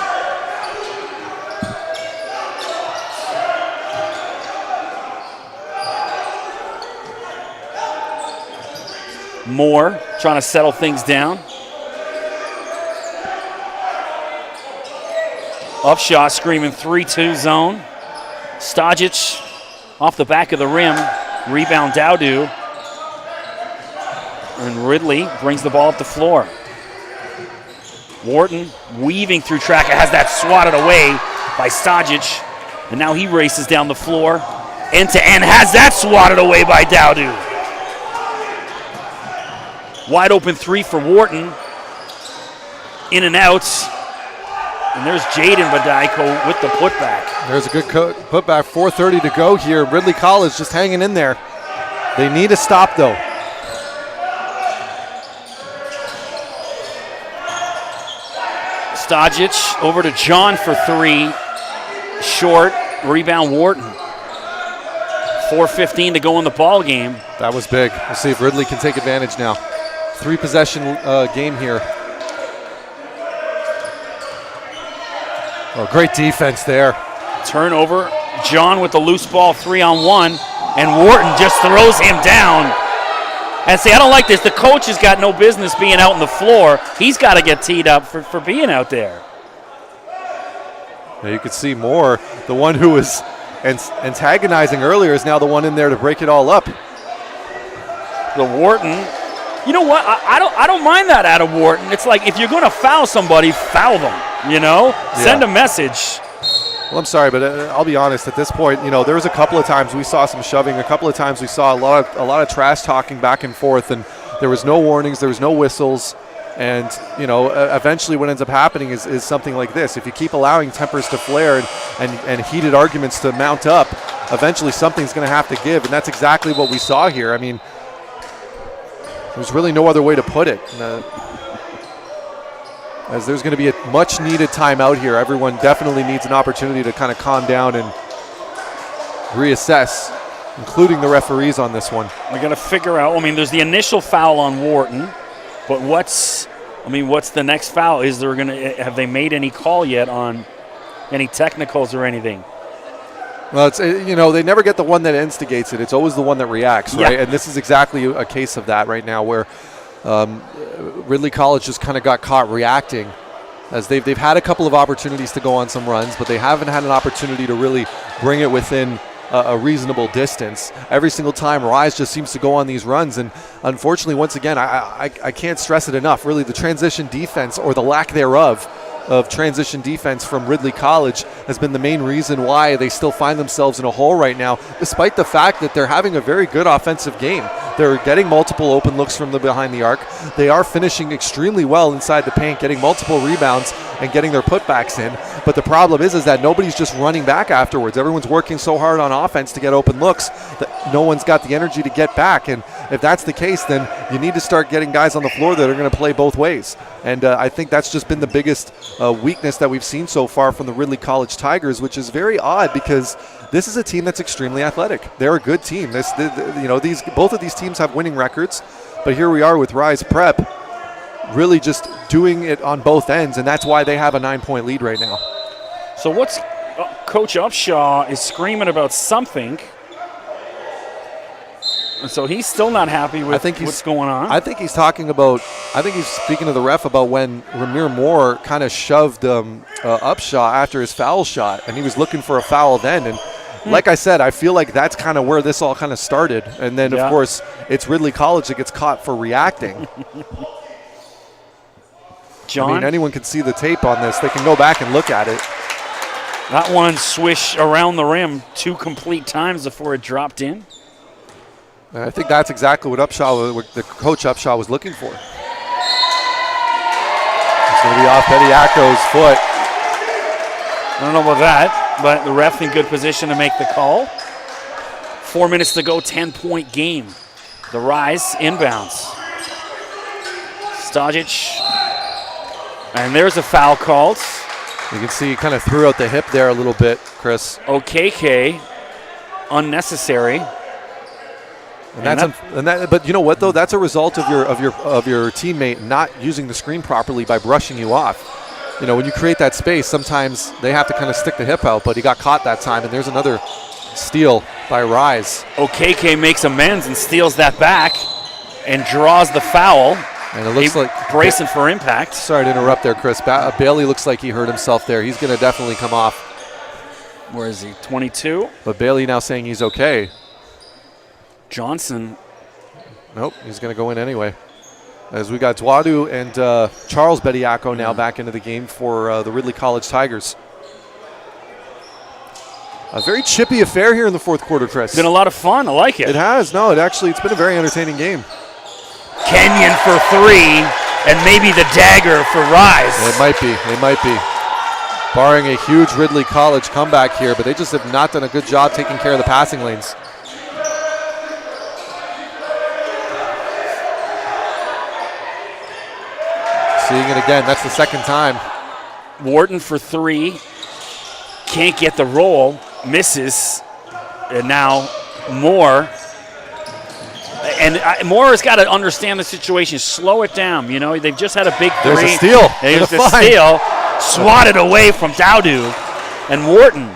A: Moore trying to settle things down. Upshot screaming 3-2 zone. Stojic off the back of the rim. Rebound Dowdu. And Ridley brings the ball up the floor. Wharton weaving through track. Has that swatted away by Stojic. And now he races down the floor. End to end. Has that swatted away by Dowdu. Wide open three for Wharton. In and out. And there's Jaden Badaiko with the putback.
B: There's a good putback. 4:30 to go here. Ridley College just hanging in there. They need a stop, though.
A: Stojic over to John for three. Short. Rebound Wharton. 4:15 to go in the ball game.
B: That was big. We'll see if Ridley can take advantage now. 3-possession game here. Oh, great defense there.
A: Turnover. John with the loose ball, 3-on-1, and Wharton just throws him down. And see, I don't like this. The coach has got no business being out on the floor. He's got to get teed up for being out there.
B: Now you could see Moore, the one who was antagonizing earlier, is now the one in there to break it all up.
A: The Wharton. You know what? I don't mind that out of Wharton. It's like if you're going to foul somebody, foul them. You know, send a message.
B: Well, I'm sorry, but I'll be honest. At this point, you know, there was a couple of times we saw some shoving. A couple of times we saw a lot of trash talking back and forth, and there was no warnings, there was no whistles, and you know, eventually what ends up happening is something like this. If you keep allowing tempers to flare and heated arguments to mount up, eventually something's going to have to give, and that's exactly what we saw here. I mean, there's really no other way to put it. As there's going to be a much-needed timeout here. Everyone definitely needs an opportunity to kind of calm down and reassess, including the referees on this one.
A: We're going to figure out, I mean, there's the initial foul on Wharton, but what's the next foul? Have they made any call yet on any technicals or anything?
B: Well, it's, you know, they never get the one that instigates it. It's always the one that reacts, right?
A: Yeah.
B: And this is exactly a case of that right now, where Ridley College just kind of got caught reacting, as they've had a couple of opportunities to go on some runs, but they haven't had an opportunity to really bring it within a reasonable distance. Every single time, Rise just seems to go on these runs, and unfortunately, once again, I can't stress it enough. Really, the transition defense, or the lack thereof of transition defense from Ridley College, has been the main reason why they still find themselves in a hole right now, despite the fact that they're having a very good offensive game. They're getting multiple open looks from behind the arc. They are finishing extremely well inside the paint, getting multiple rebounds and getting their putbacks in. But the problem is that nobody's just running back afterwards. Everyone's working so hard on offense to get open looks that no one's got the energy to get back. And if that's the case, then you need to start getting guys on the floor that are going to play both ways. And I think that's just been the biggest weakness that we've seen so far from the Ridley College Tigers, which is very odd because this is a team that's extremely athletic. They're a good team. Both of these teams have winning records, but here we are with Rise Prep really just doing it on both ends, and that's why they have a 9-point lead right now.
A: So Coach Upshaw is screaming about something. So he's still not happy with what's going on.
B: I think he's speaking to the ref about when Ramir Moore kind of shoved Upshaw after his foul shot, and he was looking for a foul then. And like I said, I feel like that's kind of where this all kind of started. And then, of course, it's Ridley College that gets caught for reacting.
A: John?
B: I mean, anyone can see the tape on this. They can go back and look at it.
A: That one swish around the rim 2 complete times before it dropped in.
B: And I think that's exactly what the coach Upshaw was looking for. It's going to be off Bediako's foot.
A: I don't know about that, but the ref in good position to make the call. 4 minutes to go, 10-point game. The Rise inbounds. Stojic. And there's a foul called.
B: You can see he kind of threw out the hip there a little bit, Chris.
A: OKK, unnecessary.
B: But you know what though? That's a result of your teammate not using the screen properly by brushing you off. You know, when you create that space, sometimes they have to kind of stick the hip out, but he got caught that time, and there's another steal by Rise.
A: OKK makes amends and steals that back and draws the foul.
B: And it looks like
A: bracing for impact.
B: Sorry to interrupt there, Chris. Bailey looks like he hurt himself there. He's going to definitely come off.
A: Where is he? 22.
B: But Bailey now saying he's okay.
A: Johnson.
B: Nope, he's going to go in anyway. As we got Dwadu and Charles Bediako now back into the game for the Ridley College Tigers. A very chippy affair here in the fourth quarter, Chris.
A: It's been a lot of fun. I like it.
B: It has. No, it's been a very entertaining game.
A: Kenyon for 3, and maybe the dagger for Rise.
B: It might be. Barring a huge Ridley College comeback here, but they just have not done a good job taking care of the passing lanes. Seeing it again, that's the second time.
A: Wharton for 3, can't get the roll, misses, and now Moore. And Moore has got to understand the situation, slow it down. You know, they've just had a big 3.
B: There's a steal.
A: There's a steal, swatted away from Dowdu and Wharton.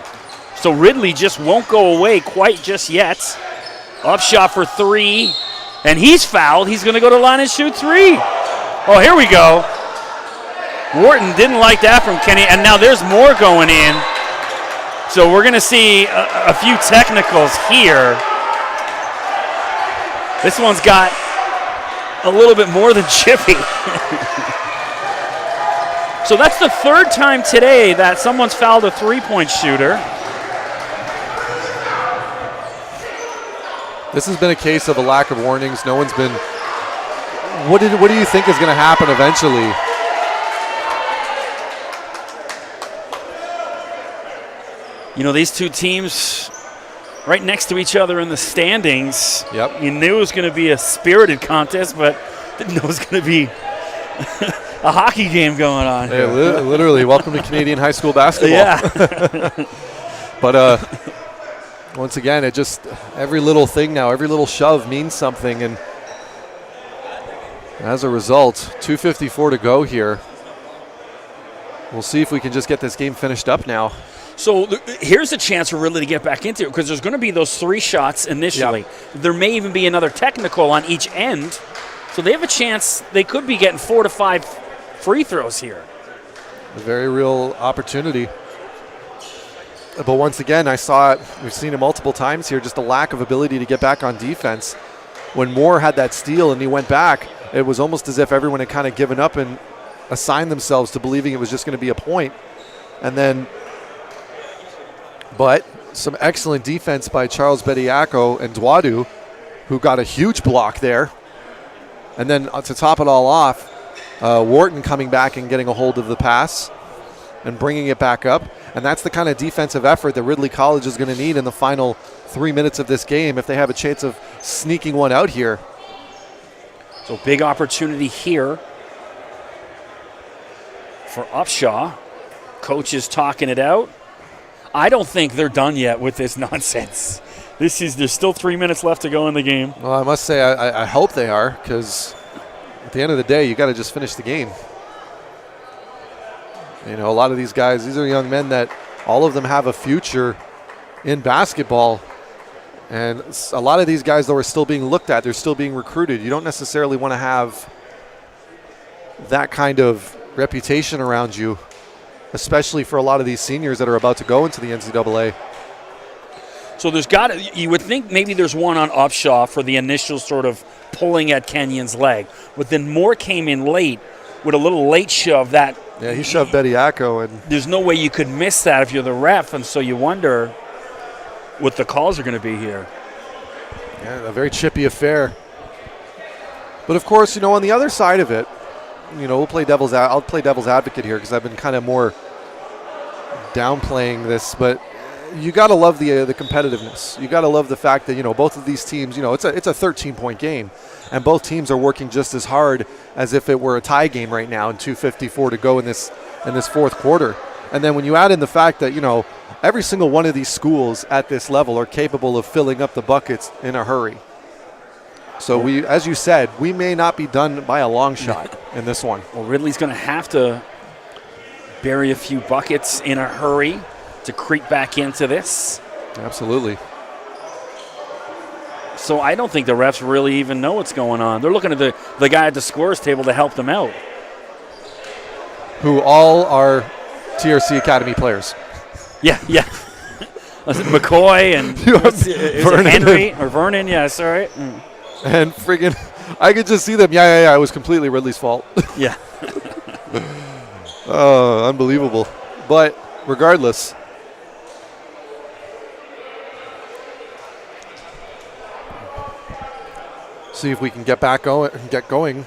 A: So Ridley just won't go away quite just yet. Up shot for 3, and he's fouled. He's going to go to line and shoot 3. Oh, here we go. Wharton didn't like that from Kenny, and now there's more going in. So we're going to see a few technicals here. This one's got a little bit more than chippy. So that's the third time today that someone's fouled a three-point shooter.
B: This has been a case of a lack of warnings. No one's been. What do you think is going to happen eventually?
A: You know, these two teams right next to each other in the standings.
B: Yep.
A: You knew it was going to be a spirited contest, but didn't know it was going to be a hockey game going on.
B: Hey, literally, welcome to Canadian high school basketball.
A: Yeah.
B: But once again, it just, every little thing now, every little shove means something. And as a result, 2:54 to go here. We'll see if we can just get this game finished up now.
A: So here's a chance for Ridley to get back into it, because there's going to be those 3 shots initially.
B: Yep.
A: There may even be another technical on each end. So they have a chance. They could be getting 4 to 5 free throws here.
B: A very real opportunity. But once again, I saw it. We've seen it multiple times here, just a lack of ability to get back on defense. When Moore had that steal and he went back, it was almost as if everyone had kind of given up and assigned themselves to believing it was just going to be a point. And then, but some excellent defense by Charles Bediako and Dwadu, who got a huge block there. And then to top it all off, Wharton coming back and getting a hold of the pass and bringing it back up. And that's the kind of defensive effort that Ridley College is going to need in the final 3 minutes of this game if they have a chance of sneaking one out here.
A: So big opportunity here for Upshaw. Coach is talking it out. I don't think they're done yet with this nonsense. There's still 3 minutes left to go in the game.
B: Well, I must say I hope they are, because at the end of the day, you got to just finish the game. You know, a lot of these guys, these are young men that all of them have a future in basketball. And a lot of these guys, though, are still being looked at. They're still being recruited. You don't necessarily want to have that kind of reputation around you, especially for a lot of these seniors that are about to go into the NCAA.
A: So you would think maybe there's one on Upshaw for the initial sort of pulling at Kenyon's leg. But then Moore came in late with a little late shove that.
B: Yeah, he shoved Bediako, and
A: there's no way you could miss that if you're the ref, and so you wonder what the calls are going to be here.
B: Yeah, a very chippy affair. But of course, you know, on the other side of it, you know, I'll play devil's advocate here, because I've been kind of more downplaying this, but you got to love the competitiveness. You got to love the fact that, you know, both of these teams, you know, it's a 13-point game, and both teams are working just as hard as if it were a tie game right now, and 2:54 to go in this fourth quarter. And then when you add in the fact that, every single one of these schools at this level are capable of filling up the buckets in a hurry. So we, as you said, we may not be done by a long shot in this one.
A: Well, Ridley's going to have to bury a few buckets in a hurry to creep back into this.
B: Absolutely.
A: So I don't think the refs really even know what's going on. They're looking at the guy at the scorers table to help them out.
B: Who all are TRC Academy players.
A: Yeah. Was it McCoy and
B: Vernon.
A: Henry or Vernon? Yeah, sorry.
B: And friggin', I could just see them. Yeah. It was completely Ridley's fault.
A: Yeah.
B: Oh, unbelievable. But regardless, see if we can get going.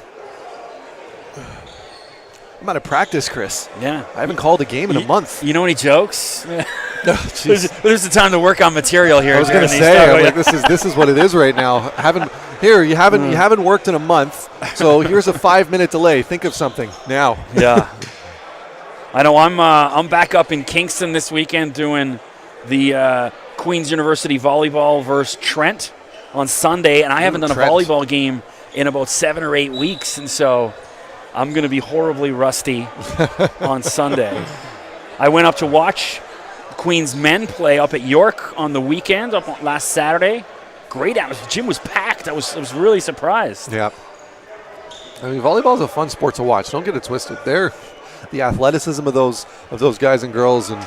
B: I'm out of practice, Chris.
A: Yeah.
B: I haven't called a game in a month.
A: You know any jokes?
B: Oh,
A: there's the time to work on material here.
B: I was going to say, this is what it is right now. You haven't worked in a month, so here's a 5-minute delay. Think of something now.
A: Yeah. I know I'm back up in Kingston this weekend doing the Queen's University volleyball versus Trent on Sunday, and I haven't done a volleyball game in about 7 or 8 weeks, and so I'm going to be horribly rusty on Sunday. I went up to watch Queen's men play up at York on the weekend, last Saturday. Great atmosphere. The gym was packed. I was really surprised.
B: Yeah. I mean, volleyball is a fun sport to watch. Don't get it twisted. The athleticism of those guys and girls, and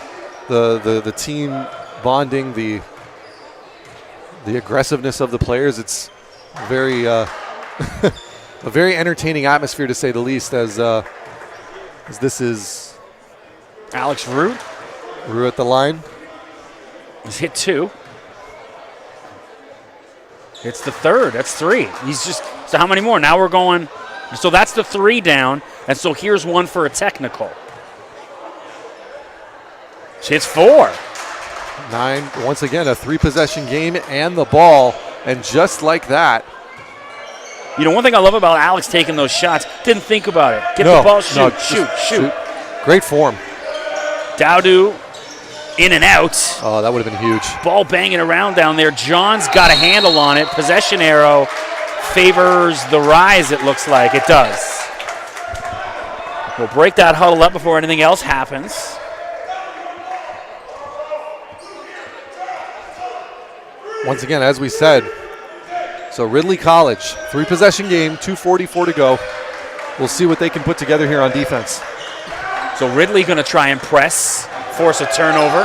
B: the team bonding, the aggressiveness of the players. It's very a very entertaining atmosphere, to say the least. As this is
A: Alex Root
B: at the line.
A: He's hit 2. It's the third. That's 3. So how many more? Now we're going. So that's the 3 down. And so here's one for a technical. It's 4.
B: 9. Once again, a 3-possession game and the ball. And just like that.
A: One thing I love about Alex taking those shots, didn't think about it. Get the ball, shoot.
B: Great form.
A: Dowdu in and out.
B: Oh, that would have been huge.
A: Ball banging around down there. John's got a handle on it. Possession arrow favors the Rise, it looks like. It does. We'll break that huddle up before anything else happens.
B: Once again, as we said, so Ridley College, 3-possession game, 2:44 to go. We'll see what they can put together here on defense.
A: So Ridley going to try and press, force a turnover.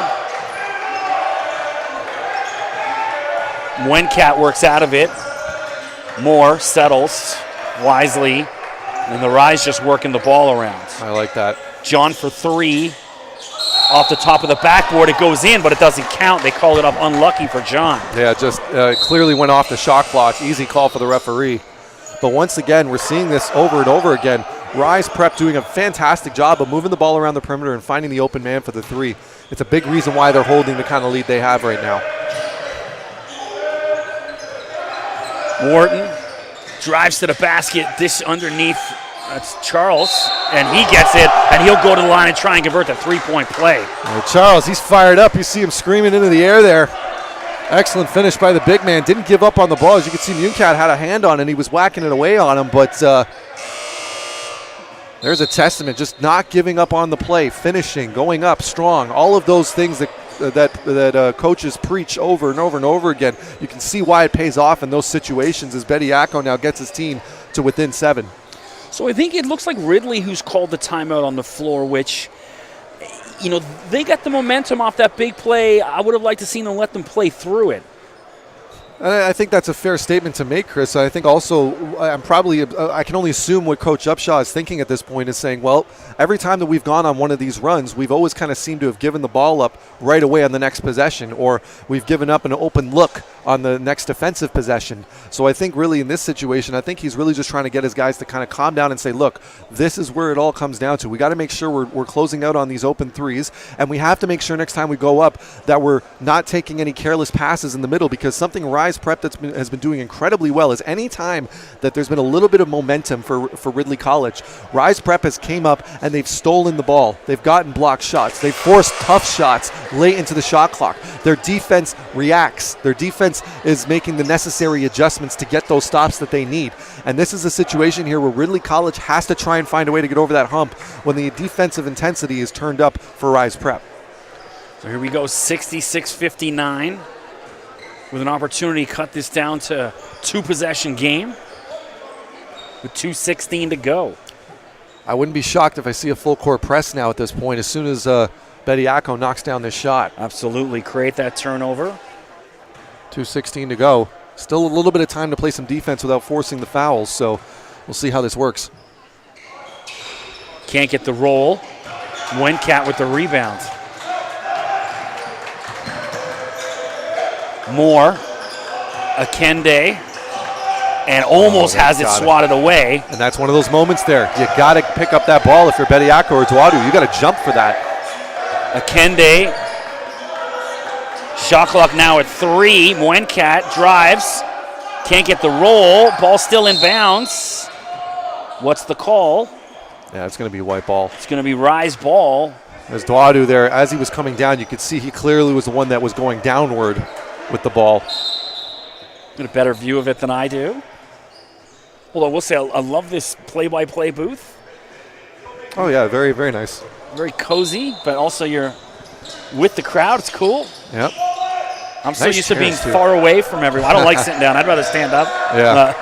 A: Wencat works out of it. Moore settles wisely, and the Rise just working the ball around.
B: I like that.
A: John for 3. Off the top of the backboard, it goes in, but it doesn't count. They call it up unlucky for John.
B: Yeah, just clearly went off the shot clock. Easy call for the referee. But once again, we're seeing this over and over again. Rise Prep doing a fantastic job of moving the ball around the perimeter and finding the open man for the 3. It's a big reason why they're holding the kind of lead they have right now.
A: Wharton drives to the basket, dish underneath. That's Charles, and he gets it, and he'll go to the line and try and convert the 3-point play.
B: Charles, he's fired up. You see him screaming into the air there. Excellent finish by the big man. Didn't give up on the ball. As you can see, Muncat had a hand on it, and he was whacking it away on him, but there's a testament, just not giving up on the play, finishing, going up strong, all of those things that coaches preach over and over and over again. You can see why it pays off in those situations as Bediako now gets his team to within 7.
A: So I think it looks like Ridley who's called the timeout on the floor, which, they got the momentum off that big play. I would have liked to see them let them play through it.
B: I think that's a fair statement to make, Chris. I think also I can only assume what Coach Upshaw is thinking at this point is saying, well, every time that we've gone on one of these runs, we've always kind of seemed to have given the ball up right away on the next possession, or we've given up an open look on the next defensive possession. So I think really in this situation, I think he's really just trying to get his guys to kind of calm down and say, look, this is where it all comes down to. We got to make sure we're closing out on these open threes, and we have to make sure next time we go up that we're not taking any careless passes in the middle, because something Rise Prep has been doing incredibly well is any time that there's been a little bit of momentum for Ridley College, Rise Prep has came up and they've stolen the ball. They've gotten blocked shots. They've forced tough shots late into the shot clock. Their defense reacts. Their defense is making the necessary adjustments to get those stops that they need. And this is a situation here where Ridley College has to try and find a way to get over that hump when the defensive intensity is turned up for Rise Prep.
A: So here we go, 66-59 with an opportunity to cut this down to 2-possession game with 2:16 to go.
B: I wouldn't be shocked if I see a full court press now at this point as soon as Bediako knocks down this shot.
A: Absolutely, create that turnover.
B: 2:16 to go. Still a little bit of time to play some defense without forcing the fouls, so we'll see how this works.
A: Can't get the roll. Wencat with the rebound. Moore, Akende, and almost has it swatted away.
B: And that's one of those moments there. You got to pick up that ball if you're Bediako or Dwadu. You got to jump for that.
A: Akende, shot clock now at 3. Wencat drives, can't get the roll. Ball still in bounds. What's the call?
B: Yeah, it's going to be a white ball.
A: It's going to be Rise ball.
B: As Dwadu there, as he was coming down, you could see he clearly was the one that was going downward with the ball.
A: Get a better view of it than I do. Although I will say I love this play-by-play booth.
B: Oh yeah, very, very nice.
A: Very cozy, but also you're with the crowd. It's cool.
B: Yep.
A: I'm so used to being far away from everyone. I don't like sitting down. I'd rather stand up.
B: Yeah.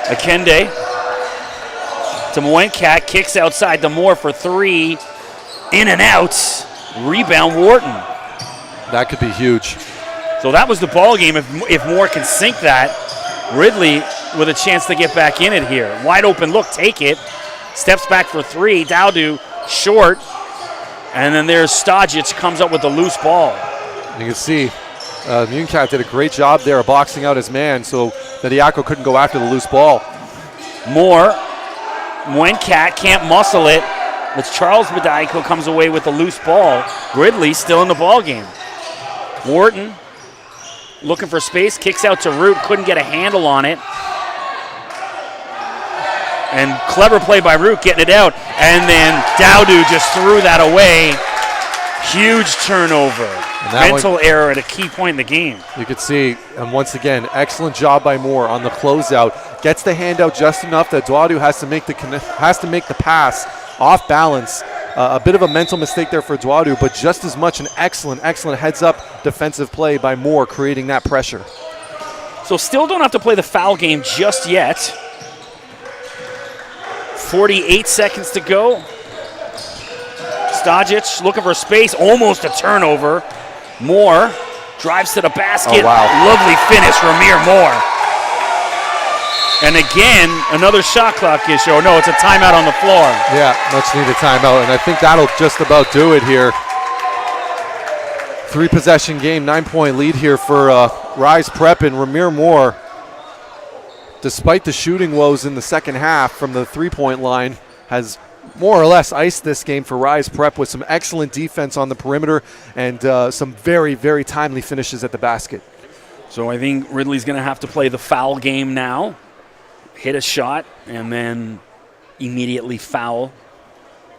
A: Akende to Wencat, kicks outside to Moore for 3. In and out. Rebound Wharton.
B: That could be huge.
A: So that was the ball game. If Moore can sink that, Ridley with a chance to get back in it here. Wide open look, take it. Steps back for 3. Dowdu short. And then there's Stajic, comes up with the loose ball.
B: You can see Muncat did a great job there boxing out his man, so Bediako couldn't go after the loose ball.
A: Moore, Wencat can't muscle it. It's Charles Bediako comes away with the loose ball. Ridley still in the ball game. Wharton looking for space, kicks out to Root, couldn't get a handle on it. And clever play by Root getting it out. And then Dowdu just threw that away. Huge turnover. Mental error at a key point in the game.
B: You could see, and once again, excellent job by Moore on the closeout. Gets the hand out just enough that Dwadu has to make the pass off balance. A bit of a mental mistake there for Dwadu, but just as much an excellent heads-up defensive play by Moore, creating that pressure.
A: So still don't have to play the foul game just yet. 48 seconds to go. Stajic looking for space, almost a turnover. Moore drives to the basket.
B: Oh, wow.
A: Lovely finish, Ramir Moore. And again, another shot clock issue. Oh, no, it's a timeout on the floor.
B: Yeah, much needed timeout, and I think that'll just about do it here. 3-possession game, 9-point lead here for Rise Prep, and Ramir Moore, despite the shooting woes in the second half from the three-point line, has more or less iced this game for Rise Prep with some excellent defense on the perimeter and some very, very timely finishes at the basket.
A: So I think Ridley's going to have to play the foul game now. Hit a shot and then immediately foul.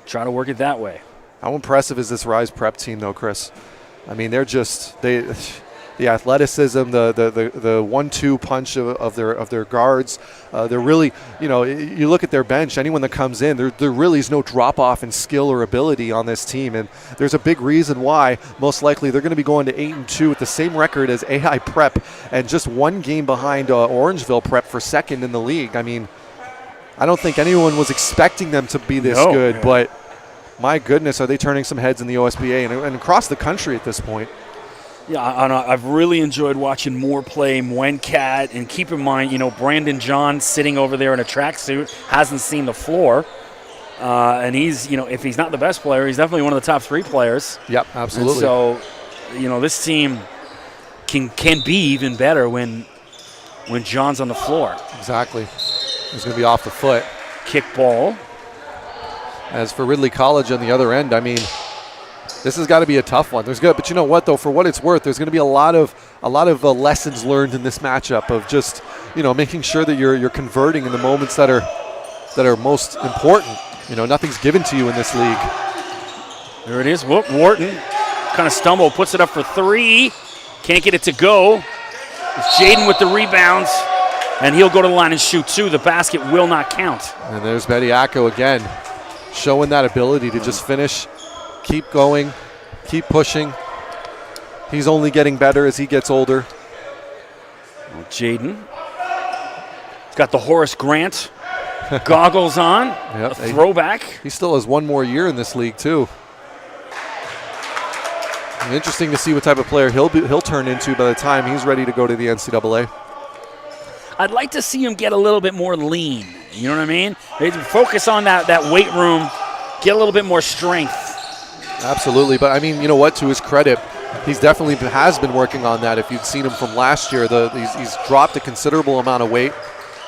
A: Try to work it that way.
B: How impressive is this Rise Prep team, though, Chris? I mean, they're just the athleticism, the 1-2 punch of their guards. They're really, you look at their bench. Anyone that comes in, there really is no drop off in skill or ability on this team, and there's a big reason why. Most likely, they're going to be going to 8-2 with the same record as AI Prep, and just one game behind Orangeville Prep for second in the league. I mean, I don't think anyone was expecting them to be this good, but my goodness, are they turning some heads in the OSBA and across the country at this point.
A: Yeah, I've really enjoyed watching Moore play Wencat, and keep in mind, Brandon John sitting over there in a tracksuit, hasn't seen the floor, and he's, if he's not the best player, he's definitely one of the top 3 players.
B: Yep, absolutely.
A: And so, this team can be even better when John's on the floor.
B: Exactly. He's going to be off the foot.
A: Kick ball.
B: As for Ridley College on the other end, I mean, this has got to be a tough one. But you know what, though, for what it's worth, there's going to be a lot of lessons learned in this matchup of just, making sure that you're converting in the moments that are most important. Nothing's given to you in this league.
A: There it is. Whoop, Wharton kind of stumbled, puts it up for 3. Can't get it to go. It's Jaden with the rebounds, and he'll go to the line and shoot 2. The basket will not count.
B: And there's Bediako again, showing that ability to just finish, keep going, keep pushing. He's only getting better as he gets older.
A: Well, Jaden. He's got the Horace Grant goggles on.
B: Yep.
A: A throwback.
B: He still has one more year in this league, too. Interesting to see what type of player he'll turn into by the time he's ready to go to the NCAA.
A: I'd like to see him get a little bit more lean. You know what I mean? Focus on that weight room, get a little bit more strength.
B: Absolutely, but I mean, you know what? To his credit, he's definitely has been working on that. If you'd seen him from last year, he's dropped a considerable amount of weight.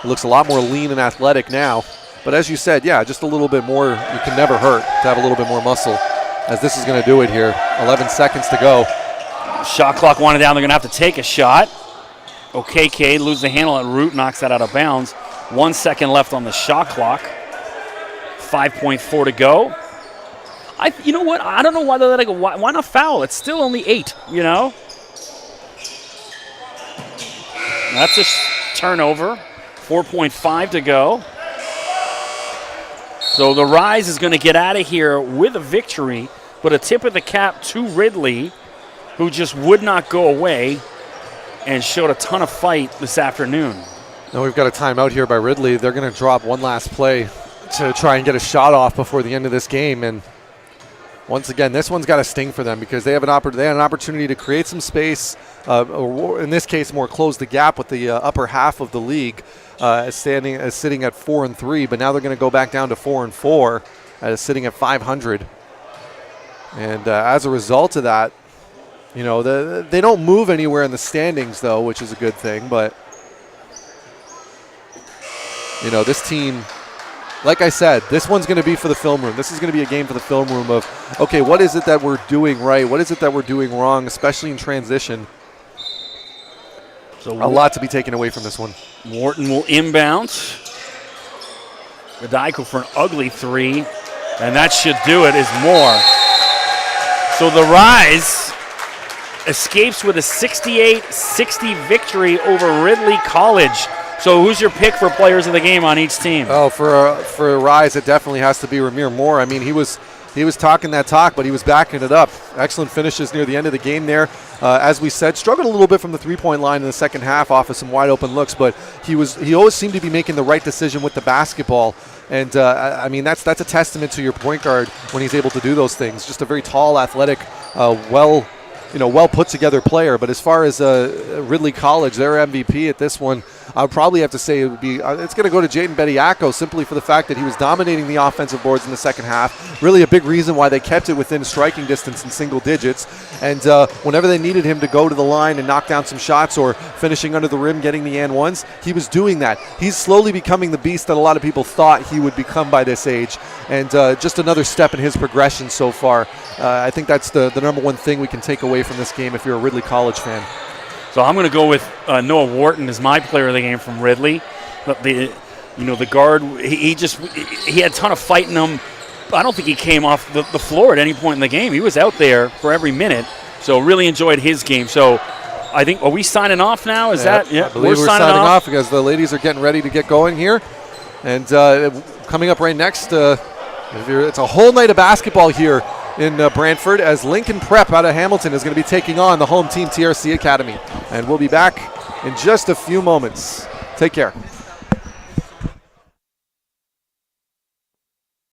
B: He looks a lot more lean and athletic now. But as you said, yeah, just a little bit more. You can never hurt to have a little bit more muscle, as this is going to do it here. 11 seconds to go.
A: Shot clock winding down. They're going to have to take a shot. OKK loses the handle at Root, knocks that out of bounds. 1 second left on the shot clock. 5.4 to go. You know what? I don't know why they let it go. Why not foul? It's still only 8, That's a turnover. 4.5 to go. So the Rise is going to get out of here with a victory, but a tip of the cap to Ridley, who just would not go away and showed a ton of fight this afternoon.
B: Now we've got a timeout here by Ridley. They're going to drop one last play to try and get a shot off before the end of this game. And once again, this one's got to sting for them because they have an opportunity to create some space, or in this case, more close the gap with the upper half of the league, sitting at 4-3. But now they're going to go back down to 4-4, sitting at 500. And as a result of that, they don't move anywhere in the standings, though, which is a good thing. But this team, like I said, this one's going to be for the film room. This is going to be a game for the film room of, okay, what is it that we're doing right? What is it that we're doing wrong, especially in transition? So a lot to be taken away from this one.
A: Wharton will inbound. Godico for an ugly 3, and that should do it, is more. So the Rise escapes with a 68-60 victory over Ridley College. So who's your pick for players of the game on each team?
B: Oh, for Rise, it definitely has to be Ramir Moore. I mean, he was talking that talk, but he was backing it up. Excellent finishes near the end of the game there. As we said, struggled a little bit from the three-point line in the second half off of some wide-open looks, but he always seemed to be making the right decision with the basketball. And, I mean, that's a testament to your point guard when he's able to do those things. Just a very tall, athletic, well put together player. But as far as Ridley College, their MVP at this one, I would probably have to say it's going to go to Jaden Bediako simply for the fact that he was dominating the offensive boards in the second half. Really a big reason why they kept it within striking distance in single digits. And whenever they needed him to go to the line and knock down some shots or finishing under the rim, getting the and ones, he was doing that. He's slowly becoming the beast that a lot of people thought he would become by this age. And just another step in his progression so far. I think that's the number one thing we can take away from this game if you're a Ridley College fan.
A: So I'm going to go with Noah Wharton as my player of the game from Ridley. The guard, he had a ton of fight in him. I don't think he came off the floor at any point in the game. He was out there for every minute. So really enjoyed his game. So I think, are we signing off now?
B: I believe we're signing off because the ladies are getting ready to get going here. And coming up right next, it's a whole night of basketball here in Brantford as Lincoln Prep out of Hamilton is going to be taking on the home team TRC Academy. And we'll be back in just a few moments. Take care.